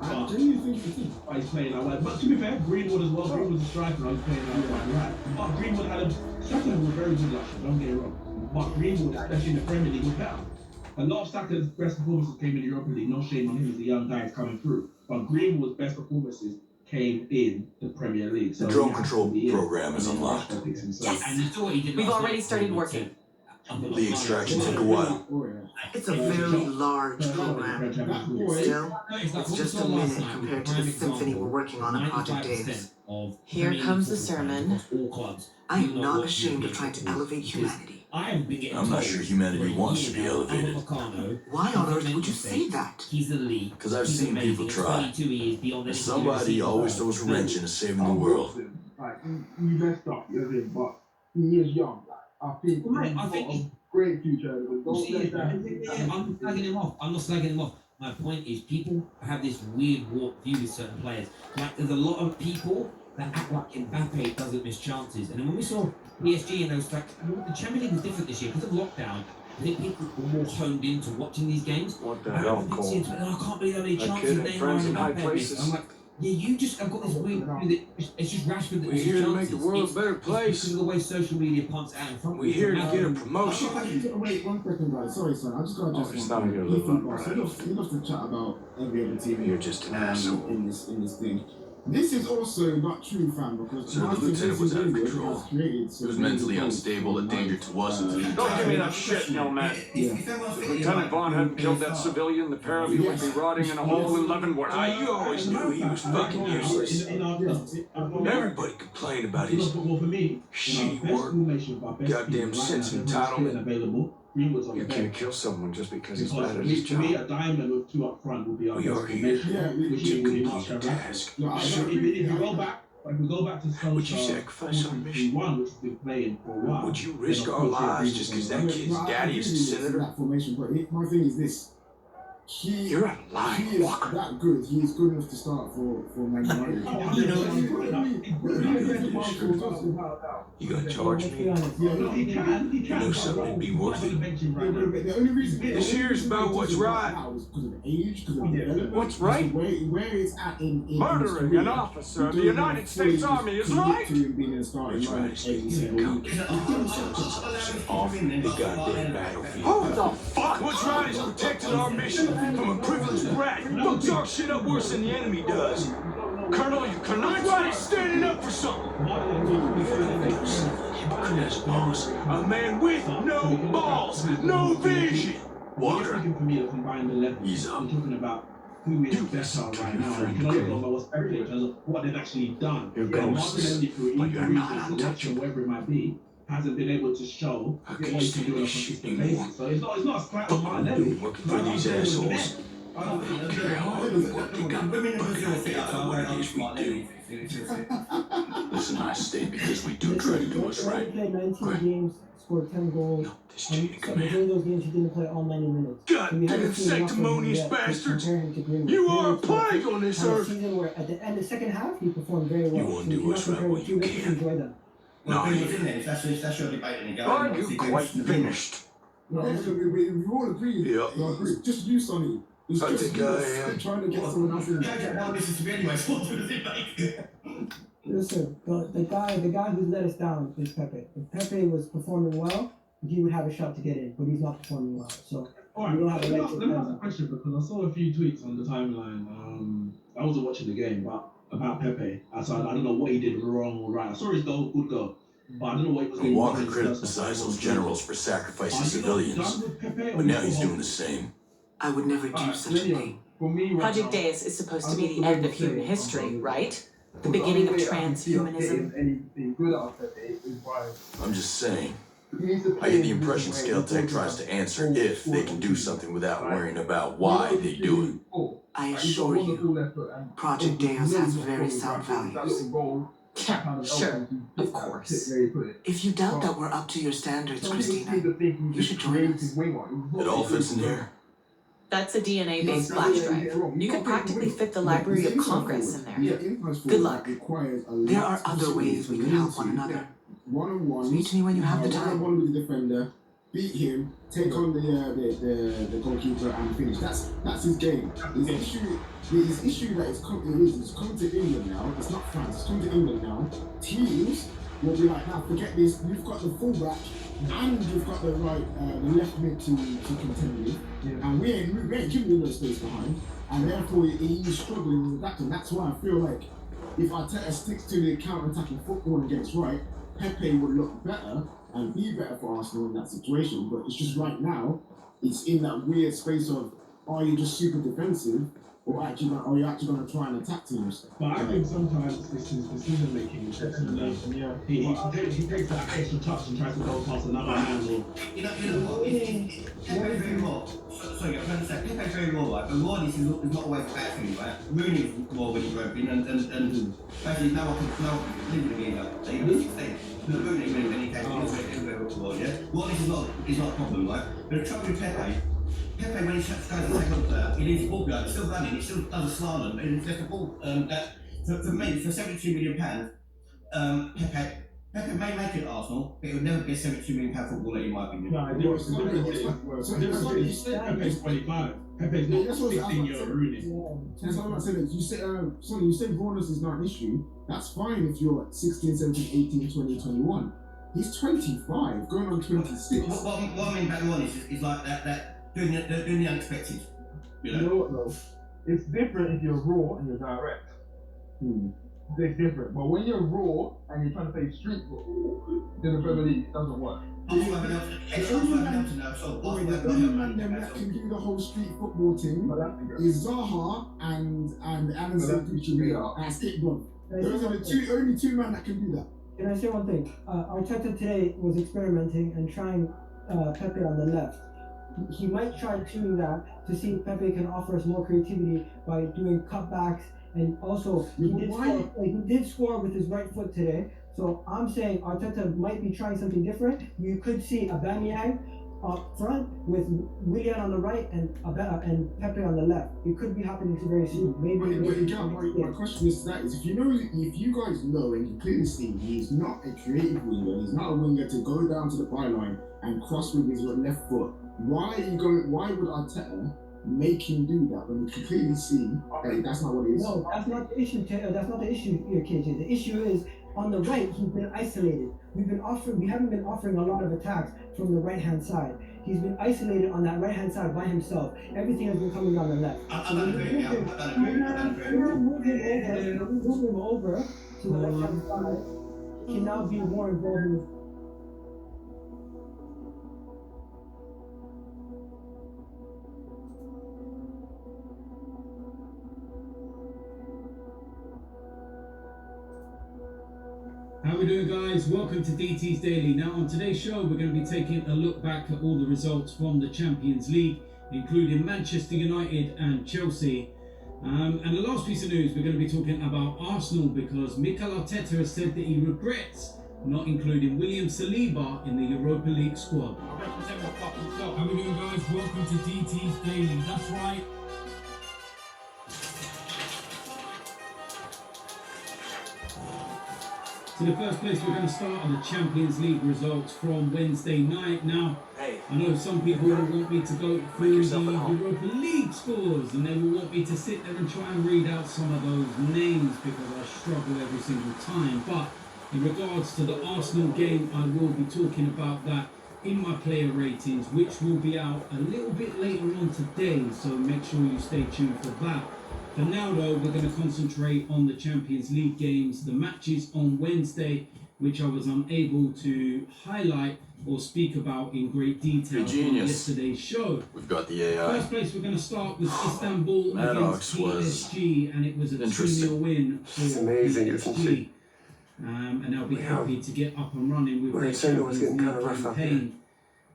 I genuinely think he's he's playing out wide. But to be fair, Greenwood as well. Greenwood's a striker, I was playing out wide, right? But Greenwood had Saka was very good last year, don't get it wrong. But Greenwood, especially in the Premier League, was better. A lot of Saka's best performances came in the Europa League. No shame on him, he's a young guy coming through. But Greenwood's best performances came in the Premier League. So the drone control program is unlocked. Yes, and you saw what he did. We've already started working. The extraction took a while. It's a very large program. Still, it's just a minute compared to the symphony we're working on at Project Days. Here comes the sermon. I am not ashamed of trying to elevate humanity. I'm not sure humanity wants to be elevated. Why on earth would you say that? Because I've seen people try. Somebody always throws a wrench into saving the world. Like, he messed up, you know what I mean? But he is young. I think he's got a great future. I'm not slagging him off. My point is, people have this weird warped view with certain players. Like, there's a lot of people that act like Mbappe doesn't miss chances. And then when we saw PSG and those tracks, the Champions League was different this year because of lockdown. I think people were more honed into watching these games. What the hell, Cole? I can't believe how many chances they friends in high places. I'm like, yeah, you just have got this weird view that it's just Rashford that we're here to make the world a better place. Because of the way social media pumps out in front of we're here to get a promotion. Wait, 1 second, guys. Sorry, son. I just got to it's not your little he loves to chat about every other team. You're just an asshole. In this thing. This is also not true, fam, because so the lieutenant was out of control. He was mentally unstable, a danger to us. Don't give me that shit, Nomad. If Lieutenant Vaughn hadn't killed that civilian, the pair of you would be rotting in a hole in Leavenworth. You always knew he was fucking useless. Everybody complained about his shitty work, goddamn sense of entitlement. You can't kill someone just because he's bad at his job. To me, a diamond with 2 up front would be our best formation. Which is really much task. If we go back to Solskjaer, would you sacrifice our mission? Which has been playing for a while. Would you risk our lives just because that kid's daddy is a senator? That formation, but my thing is this. You're a lying He is that good. He is good enough to start for Man United. You gonna charge me? He can. You know something to be worth it. The only reason this here is about what's right. Because of age, because of development. What's right? Where it's at in murdering an officer of the United States Army is right. What's right is off the goddamn battlefield. Hold the fuck! What's right is protecting our mission from a privileged brat who fucks our shit up worse than the enemy does. Colonel, you cannot right standing up for something. Hypocrite boss. A man with no balls, no vision. Water. He's talking about who is better right now. You can only go by what's better in terms of what they've actually done. You're ghosts, but you're not untouchable. Whatever it might be, hasn't been able to show what he can do on a consistent basis. So it's not a slight on my level. Working for these assholes. Listen, I stay because we do try to do what's He right. played 19 games, scored 10 goals. And so majority of those games he didn't play all 90 minutes. So we haven't Goddamn seen enough of him sanctimonious yet to bastards! compare him to Greenwood. You are a Greenwood's got plague on this had a earth! season where at the end of the second half he performed very well. You want to do what's right when you can. Enjoy them. Well, Greenwood's in there. That's your debate in the game. Are you quite finished? Yeah, We all agree. Yeah. It's just you, Sonny. It's I just think you I am. trying to get someone else in. Well, this is to be anyway, so what do you think? listen, the guy who's let us down is Pepe. If Pepe was performing well, he would have a shot to get in, but he's not performing well. So Alright, we don't have a let right me ask a question because I saw a few tweets on the timeline. I wasn't watching the game, but about Pepe. I don't know what he did wrong or right. I saw his goal, good goal, but I don't know what he was doing. Walker criticized those generals for sacrificing civilians, but now he's doing the same. I would never do such a thing. For me, right Project now, Deus is supposed to be the end of human history, right? The beginning of transhumanism. Anything good out of Pepe is why I'm just saying. he needs to I play get the in a impression different way. Scale Tech tries to answer if they can do something without worrying about why they do it. I assure you, Project Deus has very sound values. Yeah, sure, of course. If you doubt that we're up to your standards, Christina, you should join us. It all fits in here. That's a DNA-based flash drive. You could practically fit the Library of Congress in there. Good luck. There are other ways we can help one another. One-on-one. Speak to me when you have the time. One-on-one with the defender, beat him, take on the goalkeeper and finish. That's his game. His issue that it's come to England now. It's not France. It's come to England now. Teams will be like, now forget this. You've got the fullback and you've got the left mid to contend with, and we ain't giving you no space behind, and therefore he's struggling with that. And that's why I feel like if Arteta sticks to the counter-attacking football against right, Pepe would look better and be better for Arsenal in that situation. But it's just right now, it's in that weird space of, are you just super defensive, or are you actually going to try and attack teams? But I think sometimes this is decision making. He takes that extra touch and tries to go past another man. Or You know what? Pepe's very raw. Sorry, I'm trying to say Pepe's very raw, right? But rawness is not always a bad thing, right? Rooney was raw when he broke in, and basically now I can live with him either. So he was 16. Rooney when he came, he was very raw, yeah? Rawness is not a problem, right? But the trouble with Pepe, when he tries to take on the player, he leaves the ball behind, he's still running, he still does a slalom, and it's just a ball. For me, for £72 million, Pepe may make it at Arsenal, but it would never be a £72 million footballer in my opinion. no, you said Pepe's 25. Pepe's not 16-year-old Rooney. That's what I'm saying. You said rawness is not an issue. That's fine if you're 16, 17, 18, 20, 21. He's 25, going on 26. What I mean by rawness is like that doing the unexpected. You know what though? It's different if you're raw and you're direct. It's different. But when you're raw and you're trying to play street football, then the Premier League doesn't work. The only man that can do the whole street football team is Zaha and Alan Sakuchi and Skipbon. Those are the only two men that can do that. Can I say one thing? Arteta today was experimenting and trying Pepe on the left. He might try doing that to see if Pepe can offer us more creativity by doing cutbacks, and also he did score with his right foot today. So I'm saying Arteta might be trying something different. You could see Aubameyang up front with Willian on the right and Pepe on the left. It could be happening very soon. My question is if you guys know and you clearly see he's not a creative winger, he's not a winger to go down to the byline and cross with his left foot. Why would Arteta make him do that when you can clearly see that that's not what it is? No, that's not the issue. That's not the issue here, KJ. The issue is on the right, he's been isolated. We haven't been offering a lot of attacks from the right hand side. He's been isolated on that right hand side by himself. Everything has been coming down the left. Move him over to the left hand side. He can now be more involved in the How we doing, guys? Welcome to DT's Daily. Now on today's show we're going to be taking a look back at all the results from the Champions League, including Manchester United and Chelsea. And the last piece of news, we're going to be talking about Arsenal because Mikel Arteta has said that he regrets not including William Saliba in the Europa League squad. How we doing, guys? Welcome to DT's Daily. That's right. So the first place we're going to start are the Champions League results from Wednesday night. Now, I know some people will want me to go through the Europa League scores and they will want me to sit there and try and read out some of those names because I struggle every single time. But in regards to the Arsenal game, I will be talking about that in my player ratings, which will be out a little bit later on today, so make sure you stay tuned for that. For now though, we're going to concentrate on the Champions League games, the matches on Wednesday, which I was unable to highlight or speak about in great detail on yesterday's show. We've got the AI. First place we're going to start with Istanbul Maddox against PSG, and it was a 2-0 win for It's amazing, PSG. isn't she? And they'll be happy to get up and running with their Champions League campaign.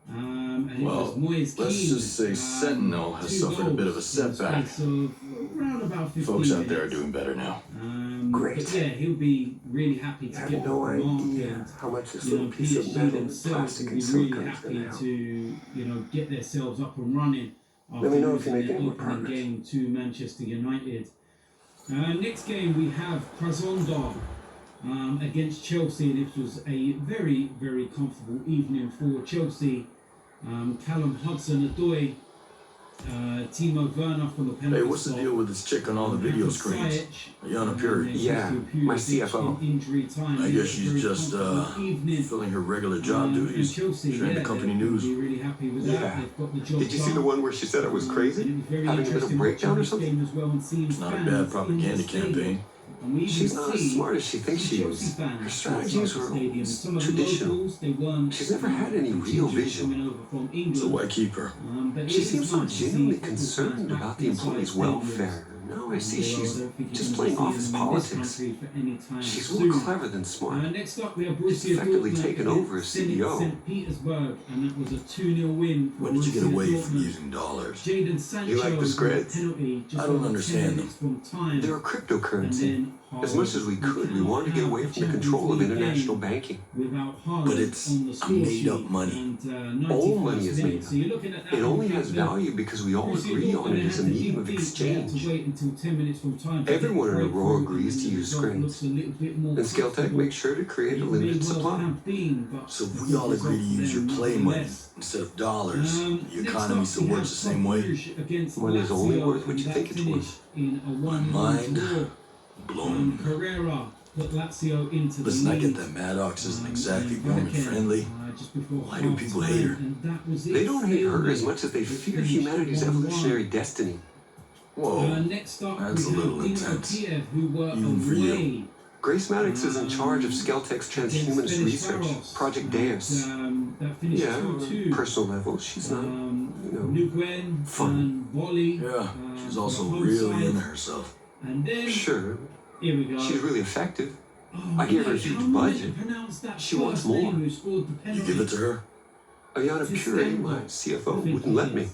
And it was Moyes let's Keane, just say Sentinel has 2 suffered a bit of a goals setback. in the space of around about 15 Folks out there are minutes. doing better now. Great. But yeah, he'll be really happy to I have get no up and mark idea and, how much this you little know, piece of PSG metal, themselves plastic, will and be really silicone is going happy to help. to, you know, get themselves up and running after Let me know if you losing make their any more opening progress. game to Manchester United. Next game we have Krasnodar against Chelsea. This was a very, very comfortable evening for Chelsea. Callum Hudson-Odoi, Timo Werner from the penalty Hey, what's the spot. deal with this chick on all the video screens? Yana Puri. Yeah, my CFO. Injury time. I It guess was a she's very just comfortable evening. filling her regular job And duties. Chelsea, Sharing the yeah, company they'll news. be really happy with that. Yeah. They've got the job Did you see the done. one where she said I was crazy? And it was very Having a little interesting breakdown or watching this something? game as well and seeing It's not a fans bad in the propaganda stadium. campaign. And we even She's not as see smart as she thinks she Chelsea is. fans Her outside strategies the were stadium. Some of the traditional. locals, they weren't She's never had any real contingent vision. coming over from England. So why keep her? But She it is seems so nice to see genuinely football concerned fans back about the inside employees' stadiums. welfare. Now I see she's just playing office politics. She's more clever than smart. Next up, we have She's Borussia effectively Dortmund taken against over as Zenit CEO. St. Petersburg, and that was a 2-0 win for When did you get Borussia away from Dortmund. using dollars? Jadon Sancho You like the with a spreads? penalty just I don't over 10 understand minutes from time. They're a And cryptocurrency. then As much as we could, we wanted to get away from the control of international banking. without Haaland But it's on the a score made-up sheet. money. And, All 91st money is minute. made up. So you're looking at that It only and has think that value because we all Borussia agree on Dortmund it as a had to medium of dig deep. They had exchange. to wait until 10 minutes from time to Everyone get in the Aurora breakthrough, agrees and to the use result screens. looks a little bit more And Skeltech comfortable. makes sure to create a It may limited well supply. have been, but So if the we all result agree to use your then play money nonetheless. instead of dollars, the Next economy up, still we works have the same way. Bruges against Money's only Lazio, worth what and you that think it's worth. finished in a My 1-1 mind draw. blown. Carrera put Lazio into the Listen, I lead. get that Maddox isn't exactly And warm and Recon, friendly. just before Why do people hate her? half-time, and that was it. They don't hate her as Stalemate. much as they It fear finished humanity's 1-1. evolutionary destiny. Whoa, Next up, that's a we little have Dinamo intense. Kiev, who were Even for you. away Grace Maddox is in charge of Skeltech's transhumanist research, Project Dance. that finished Yeah, 2-2. on a personal level, she's not, Nguyen fun. and Volley. Yeah, she's also for both really sides. into herself. And then, Sure, here we go. she's really effective. Oh, I gave her a mate, huge how am I budget. to pronounce that She wants first name more. who scored the You penalty? give it to her? Ayana Puri, my CFO, wouldn't let me.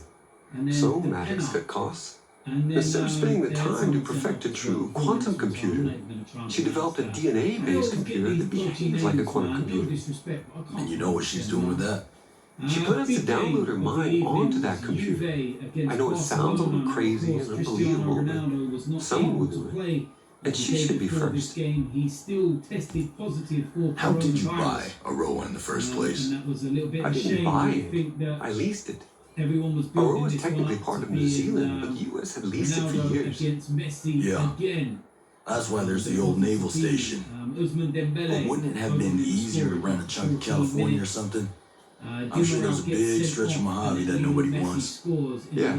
And then So the Maddox penalty. cut costs. And then, Instead of spending the they had time to someone perfect a set up true for quantum performance, so I'm computer, not even gonna try and she developed a pronounce that. DNA-based I always computer get that these dodgy behaves like a names, quantum man. No computer. disrespect, but I can't And you know what she's doing with that? She plans to big download her game mind of the onto evening that was computer. Juve against I know it sounds a little Barcelona. crazy Of and course, unbelievable, Cristiano but Ronaldo was not someone able will to do it. play. And the she day should be before this first. game. He still tested positive for How did you coronavirus. buy Aroa in the first place? And that was a little bit I of a didn't shame. buy I it. think that I leased it. everyone was building Aroa is this one technically up part to of New being, Zealand, but the US had leased it for Ronaldo years. against Messi Yeah. again. That's why there's the old naval station. Usman Dembele. But wouldn't it have been easier to rent a chunk of California or something? I'm sure there's a big stretch of Mojave that nobody wants. Yeah.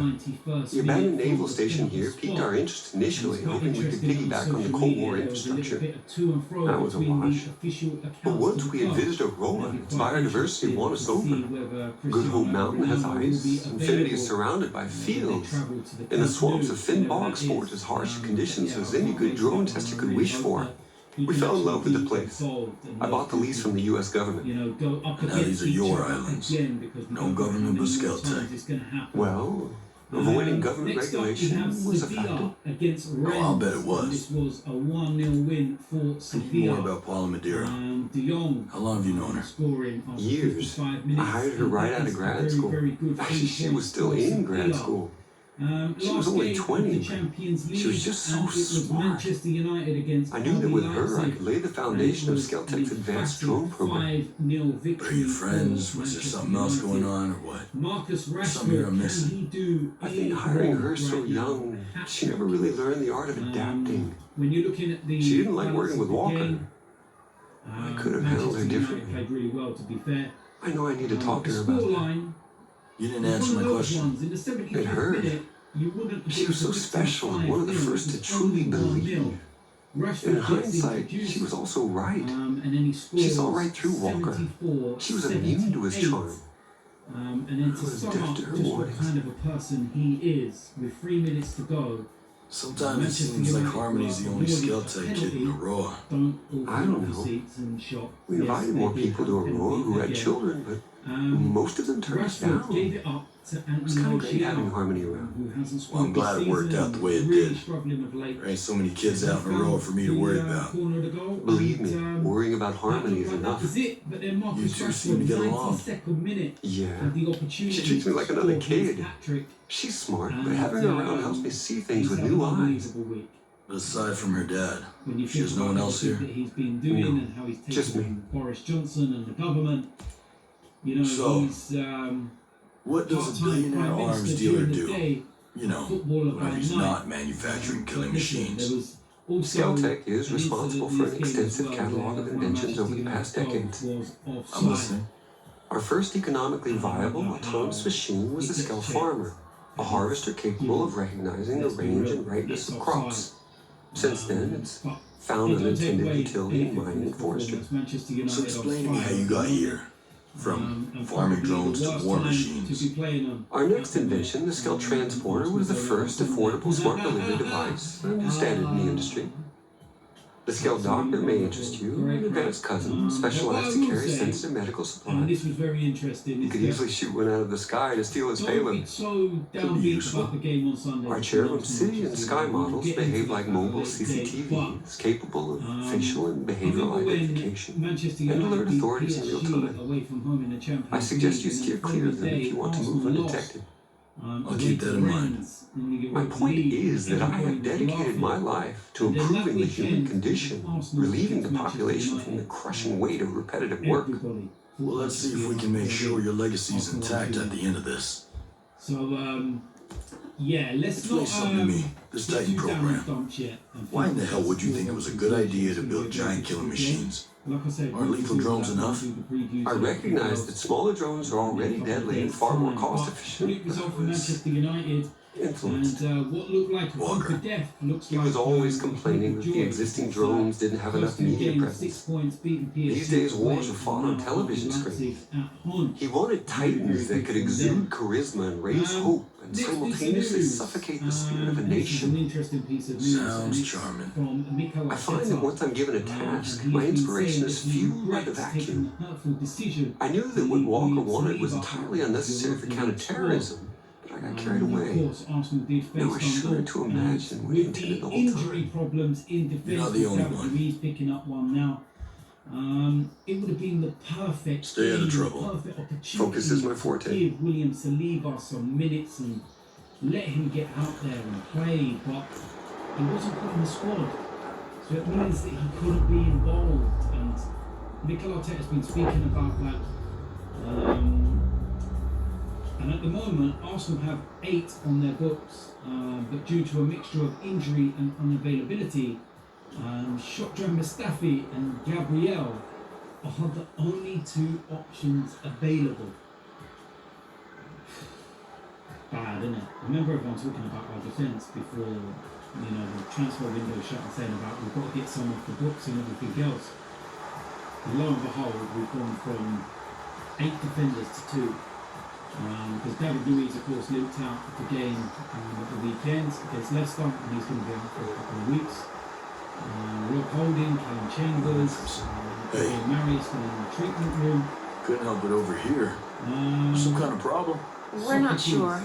The abandoned naval station here piqued our interest initially, hoping we could piggyback on the Cold War infrastructure. That was a wash. But once we had visited Aurora, its biodiversity won us over. Good Hope Mountain has ice. Infinity is surrounded by fields. In the swamps of Finn Bog sport as harsh conditions as any good drone tester could wish for. We fell in love with the place. I bought the lease from the US government. Now these are your islands. No government but Skeltech. Well, Avoiding government Next up, we regulation have was Sevilla effective. against Rennes. I'll bet it was. This was a 1-0 win for I need Sevilla. more about Paula Madeira. De Jong. How long have you known her? Scoring after Years. 55 minutes. I hired her right out of grad school. Very good She was still in grad school. She was only 20. She was just so smart. Manchester United against I knew that with her, I could lay the foundation of Skeltek's advanced drone program. 5-0 victory. Are you friends? Was there something else going on, or what? Marcus Something you're Rashford, can missing. he do I think hiring her so young, she never really learned the art of adapting. When you're looking at the She didn't like working with Walker. game, I could have handled her Manchester United differently. played really well, to be fair. I know I need to talk to her about that. Scoreline, You didn't answer my question. in the 75th It hurt. minute, you wouldn't She was so predict special and 5-0. one of the first to truly believe. Rashford In gets hindsight, introduced, she was also right. and then he She saw scores right through Walker. 74, She was immune to his 78. charm. And then to was sum deaf up to her just what warnings. kind of a person he is, with 3 minutes to go, Sometimes it Manchester seems like United Harmony's the only awarded a Skeltek kid in penalty. Aurora. Don't all I fill don't the know. seats and shop. We Yes, invited they more did people to have Aurora who had penalties children, but again. most of them turned us Rashford down. gave it up to It's Anthony kind of great having Martial, Harmony around. who hasn't Well, scored I'm glad this it worked season out the way it really did. struggling of late. There ain't so many kids out in Aurora for me to worry about. Corner of the goal, Believe and, me, worrying about Harmony is that enough. was it. But then Marcus You two seem to Rashford, get along. 92nd minute, Yeah. had the opportunity She treats me like to another score his kid. hat-trick. She's smart, but And, having her around helps me see things he's with had new an eyes. unbelievable week. But aside from her dad, When you she think has no about one else the here. that he's been doing No, and how he's just taken me. on Boris Johnson and the government, you know, So, he's What does a part-time billionaire prime arms minister dealer during the do? day, You know, footballer by when he's night. not manufacturing killing Listen, machines. there was also Skeltek is an responsible incident for in an this game as extensive well catalog where of one inventions over the Manchester past United decades. goal was I'm offside. listening. Our first economically viable autonomous machine was the Skel Farmer, a harvester capable of recognizing the range and ripeness of crops. Since then, it's found unintended utility in mining and forestry. So explain to me how you got here. From farming drones to war machines. Our next invention, the Skel Transporter, was the first affordable smart delivery device, a new standard in the industry. The Skel Doctor may interest you, an advanced cousin, specialized to carry sensitive medical And supplies. this was very interesting. You could easily shoot one out of the sky to steal his payload. It's so downbeat about the game on Sunday. Our Cherubim City and Sky models behave like mobile CCTVs, capable of facial and behavioral identification, and alert authorities in real time. Away from home in the Champions I suggest you League, steer and clear of them if you want to move undetected. I'll keep that in mind. My point is that I have dedicated my life to improving the human condition, relieving the population from the crushing weight of repetitive work. Well, let's see if we can make sure your legacy's intact at the end of this. So, yeah, let's Explain not something to me. This get Titan too down program. the dumps yet and Why in the focus hell would you on think it what was a we good can idea do to build get giant ready killing for the machines? game? Like I said, Aren't lethal drones enough? I recognize that smaller drones are already deadly and far more cost efficient. Result for Manchester United. Influenced. And what looked like a Walker. death looks He like was always complaining that the existing drones didn't have enough media presence. These days, wars are fought on television screens. He wanted titans that could exude charisma and raise hope and simultaneously suffocate the spirit of a nation. Sounds charming. I find that once I'm given a task, my inspiration is fueled by the vacuum. I knew that what Walker wanted was entirely unnecessary for counterterrorism, but I got carried away. Now I shudder to imagine what he intended the whole Injury time. problems in defense. You're not the only one. He's picking up one now. It would have been the perfect Stay out of game, trouble. perfect opportunity Focus is my to forte. give William Saliba some minutes and let him get out there and play, but he wasn't put in the squad. So it means that he couldn't be involved. And Mikel Arteta has been speaking about that. And at the moment, Arsenal have 8 on their books, but due to a mixture of injury and unavailability, Shotran Mustafi and Gabriel are the only 2 options available. Bad, isn't it? I remember everyone talking about our defence before, the transfer window shut and saying about we've got to get some off the books and everything else. And lo and behold, we've gone from 8 defenders to 2. Because David Luiz, of course, looped out of the game at the weekend against Leicester, and he's going to be out for a couple of weeks. Rob Holding, Callum Chambers, Marius in the treatment room. Couldn't help it over here. Some kind of problem? We're not sure.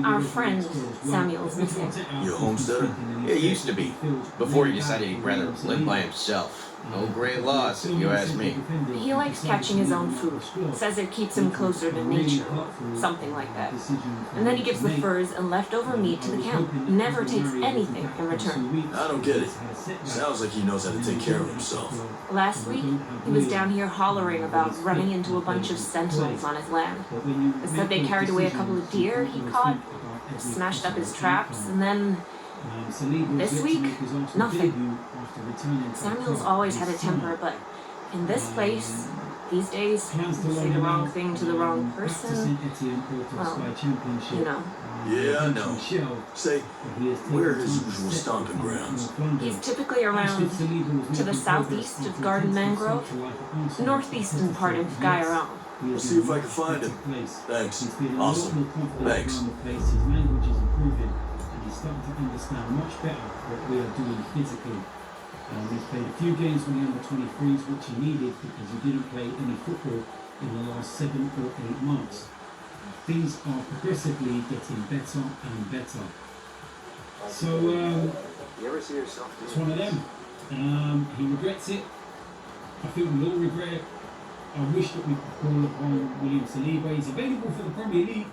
Our friend, Samuel's missing. You a homesteader? It used to be, before he decided he'd rather live by himself. No great loss, if you ask me. He likes catching his own food. Says it keeps him closer to nature, or something like that. And then he gives the furs and leftover meat to the camp. Never takes anything in return. I don't get it. Sounds like he knows how to take care of himself. Last week, he was down here hollering about running into a bunch of sentinels on his land. They said they carried away a couple of deer he caught, smashed up his traps, and then this week, nothing. Samuel's always had a temper, but in this place, these days, you say the wrong thing to the wrong person. Well, you know. Yeah, I know. Say, where are his usual stomping grounds? He's typically around to the southeast of Garden Mangrove, northeastern part of Guyarong. We'll see if I can find him. Thanks. Awesome. Thanks. He's starting to understand much better what we are doing physically. He's played a few games with the under-23s, which he needed because he didn't play any football in the last 7 or 8 months. Things are progressively getting better and better. So, You ever see yourself do it's one of them. He regrets it. I think we all regret it. I wish that we could call upon William Saliba. He's available for the Premier League.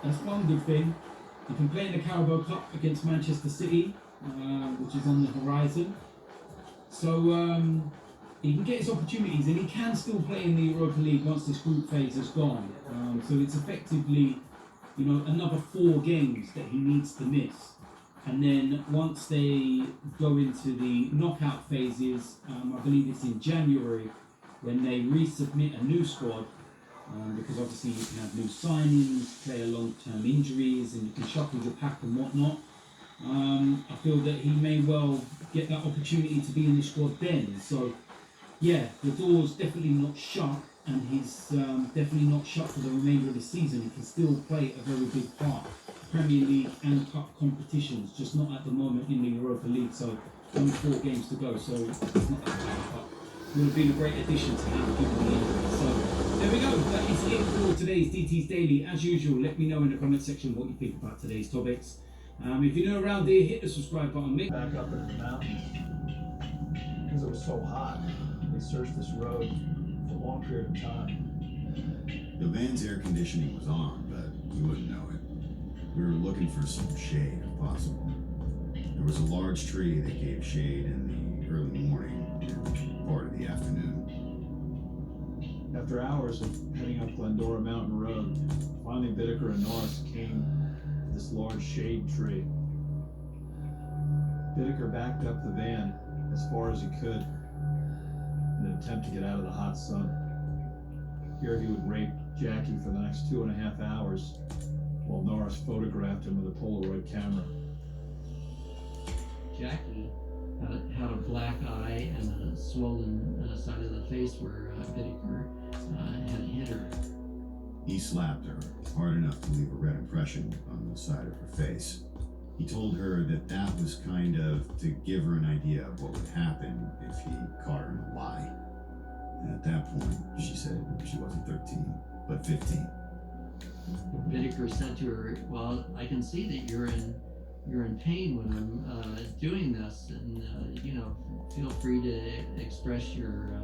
That's one good thing. He can play in the Carabao Cup against Manchester City, which is on the horizon. So he can get his opportunities, and he can still play in the Europa League once this group phase is gone. So it's effectively, another 4 games that he needs to miss. And then once they go into the knockout phases, I believe it's in January, when they resubmit a new squad. Because obviously you can have new signings, player long-term injuries, and you can shuffle your pack and whatnot. I feel that he may well get that opportunity to be in the squad then. So, yeah, the door's definitely not shut, and he's definitely not shut for the remainder of the season. He can still play a very big part. Premier League and Cup competitions, just not at the moment in the Europa League. So, only 4 games to go, so it's not that bad. But would have been a great addition to him given the injury. So, there we go. That is it for today's DT's Daily. As usual, let me know in the comment section what you think about today's topics. If you're new around here, hit the subscribe button. Back up in the mountains because it was so hot. They searched this road for a long period of time. The van's air conditioning was on, but we wouldn't know it. We were looking for some shade, if possible. There was a large tree that gave shade in the early morning and part of the afternoon. After hours of heading up Glendora Mountain Road, finally Bittaker and Norris came to this large shade tree. Bittaker backed up the van as far as he could in an attempt to get out of the hot sun. Here he would rape Jackie for the next 2.5 hours while Norris photographed him with a Polaroid camera. Jackie had a black eye and a swollen side of the face where Bittaker had hit her. He slapped her hard enough to leave a red impression on the side of her face. He told her that was kind of to give her an idea of what would happen if he caught her in a lie. And at that point, she said she wasn't 13, but 15. Bittaker said to her, "Well, I can see that you're in pain when I'm doing this, and feel free to express your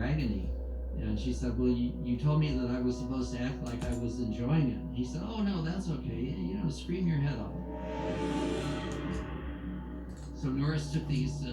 agony." And she said, "Well, you told me that I was supposed to act like I was enjoying it." He said, "Oh no, that's okay. Scream your head off." So Norris took these.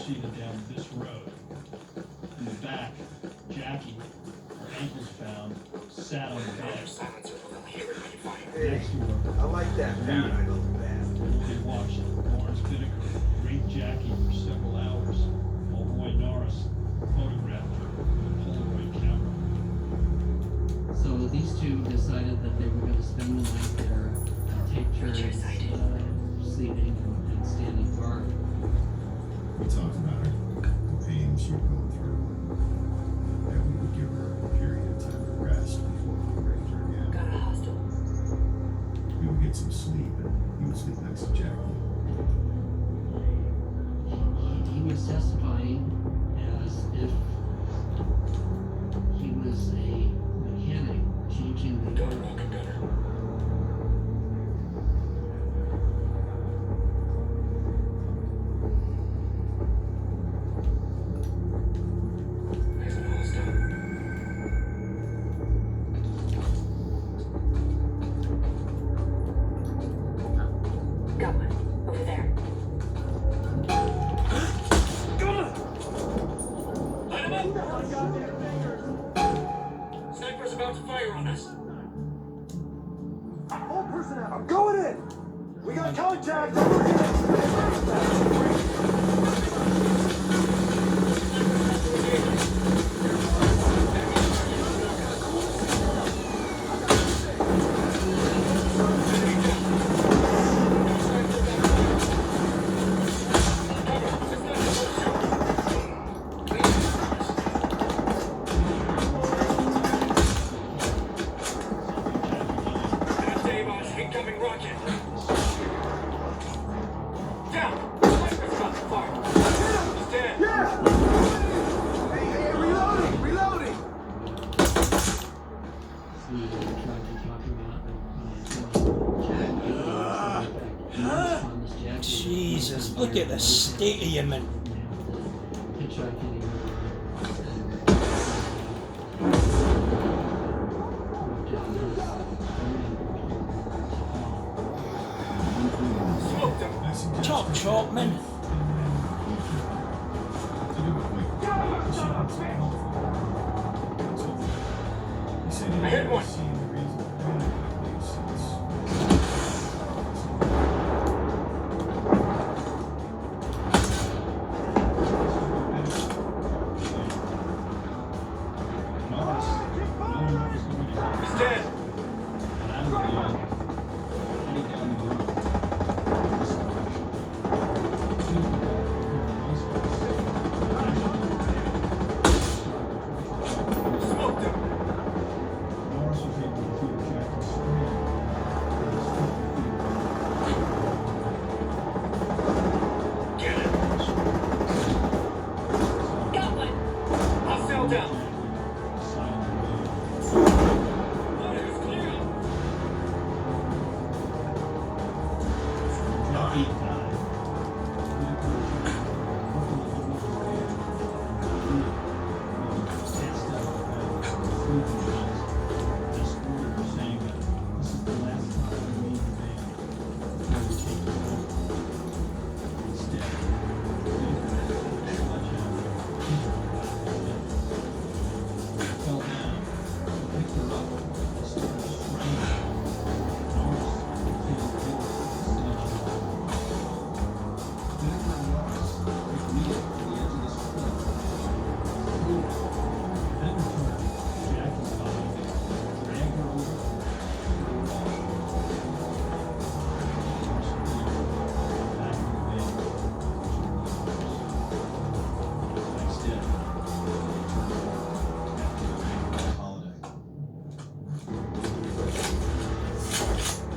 proceeded down this road. In the back, Jackie, her ankles bound, sat on the bed. Next to her, I like that paranoid little bastard. they watched Lawrence Binnicker rape Jackie for several hours while Roy Norris photographed her with a Polaroid camera. So these two decided that they were going to spend the night there and take turns sleeping and standing guard. We talked about her, the pain she would go through, and that we would give her a period of time to rest before we raped her again. Got a hostel. We would get some sleep, and he would sleep next to Jackie. He was testifying as if he was a mechanic changing the oil. Got one. Over there. Light him up! Sniper's about to fire on us. All personnel, I'm going in! We got contact! Over here! Incoming rocket. Down. Sniper's about to fire. He's dead. Yeah! Hey, reloading! Reloading! We tried to talk about Jesus, look at the state of you, man. hitchhiking. Chop, chop, man. I hit one. He's dead. Smoked him. Get it. Got one. Hostile down. Water is clear.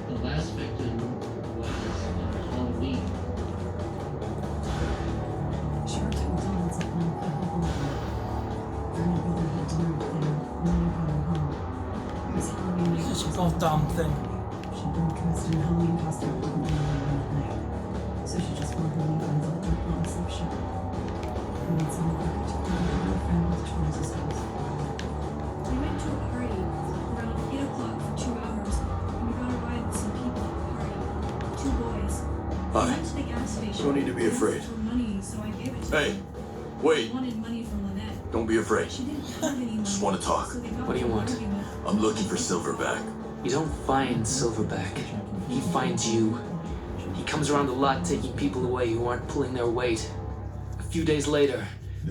The last victim was Halloween. Sure told Donald's at one o'clock. Then brother had dinner with them, and then I got her home. It was Halloween night. This goddamn thing. She'd been dressed in a Halloween costume for the night, so she just wore her Levi's all up on the slip shirt. And then some work to go to her friend with Charles's house. We went to a party around 8 o'clock for 2 hours, and we got a ride with some people at the party. 2 boys. Hi. We went to the gas station. Don't need to be and asked afraid. for money, so I gave it to Hey, wait. Wanted money from Lynette. Don't be afraid. She didn't have any money. Just want to talk. So they got What do you into an want? argument. I'm looking for Silverback. You don't find Silverback. He finds you. He comes around a lot taking people away who aren't pulling their weight. A few days later,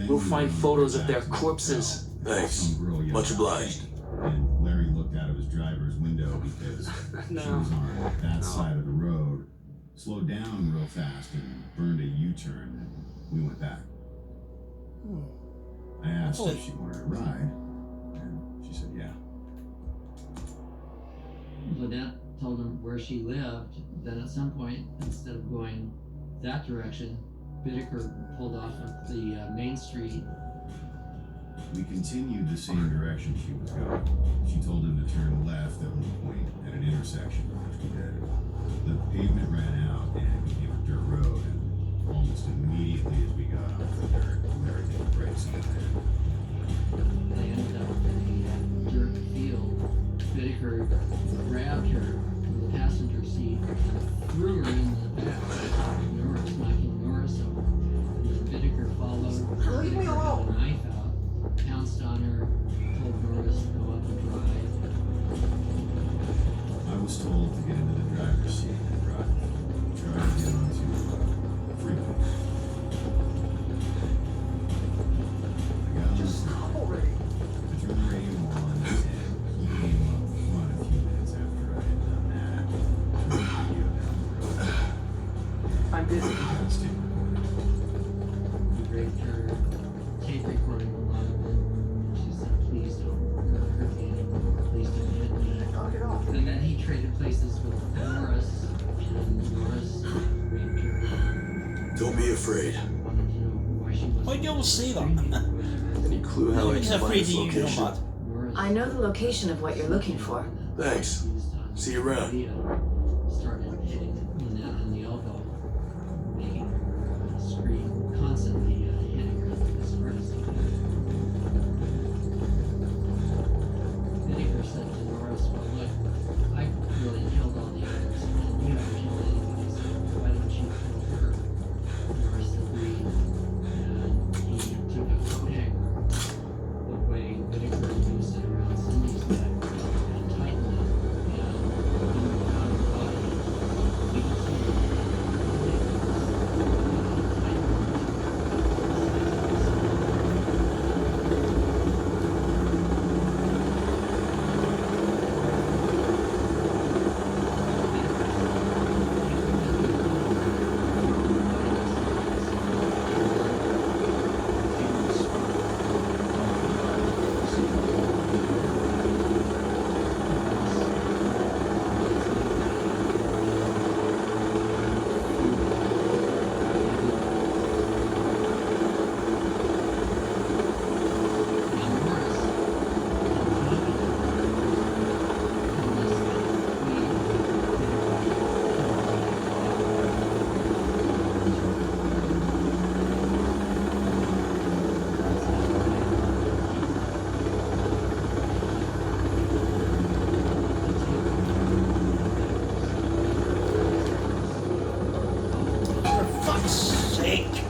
we'll find photos of their corpses. Thanks. Much obliged. And Larry looked out of his driver's window because she was on that side of the road, slowed down real fast and burned a U-turn, and we went back. I asked if she wanted a ride, and she said yeah. Lynette told him where she lived. Then at some point, instead of going that direction, Bittaker pulled off of the main street. We continued the same direction she was going. She told him to turn left at one point at an intersection, which we did. The pavement ran out and it became a dirt road, and almost immediately as we got off the dirt, Larry hit the brakes on it. They ended up in a dirt field. Bittaker grabbed her from the passenger seat and threw her in the back, knocking Norris over. And then Bittaker followed. Leave me alone. Got a knife out, pounced on her, told Norris to go up and drive. I was told to get into the driver's seat and drive. Try to get onto the freeway. I got Just stop already. I turned the radio on, and he came up front a few minutes after I had done that. Turned the radio down the road. I'm busy. Got a tape recorder. He raped her, tape recording a lot of it. She said, please don't hurt me anymore. Please don't hit me. Knock it off. And then he traded places with Norris, and Norris raped her. Don't be afraid. Wanted to know why she wasn't. Why do you always say that? Any clue how I He's can find afraid this of you, you know, location? Matt. Norris I know the location of what you're looking for. Thanks. See you around. started hitting Lynette in the elbow, making her scream, constantly hitting her with his wrist. Bittaker said to Norris, well, look, I really killed all the others, and you haven't killed anybody, so why don't you kill her? Norris agreed, and he took a coat hanger, the way Bittaker used it around Cindy's neck, and tightened it, and when we found her body, we could see For fuck's sake!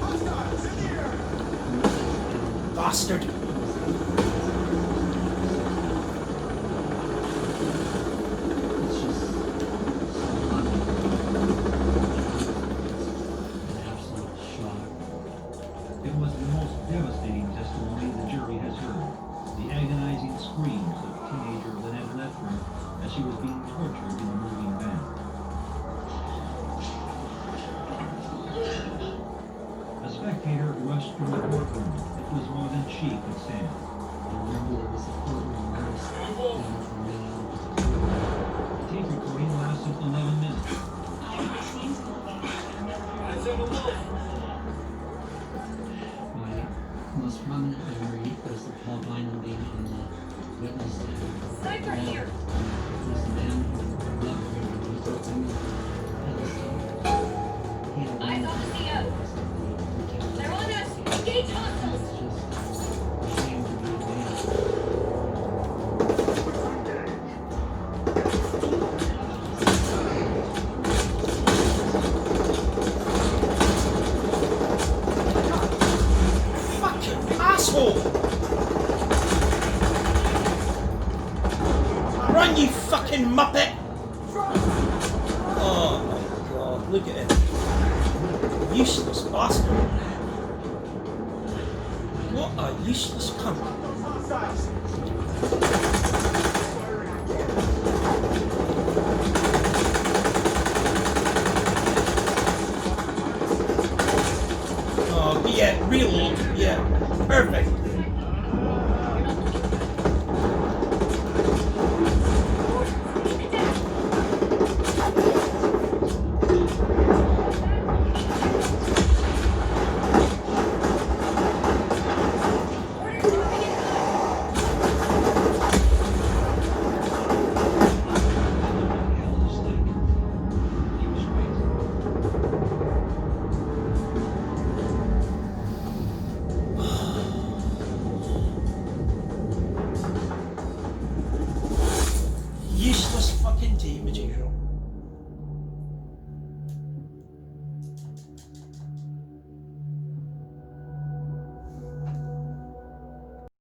Bastard! it's just an absolute shock. It was the most devastating testimony the jury has heard. The agonizing screams of teenager Lynette Lethbridge as she was being tortured in a moving van. A spectator rushed from the courtroom. It was more than she could stand. I remember there was a courtroom artist down from me. The tape recording lasted 11 minutes. My most prominent memory was the Paul Bynum being on the witness stand. Sniper here! This man who loved me was open pedestal. He had Eyes on the CO. They're on us! Engage hostiles! It's just a shame to be a man. asshole! Run, you fucking muppet! Oh my god, look at him. Useless bastard. What a useless cunt. Oh, yeah, reload. Yeah, perfect.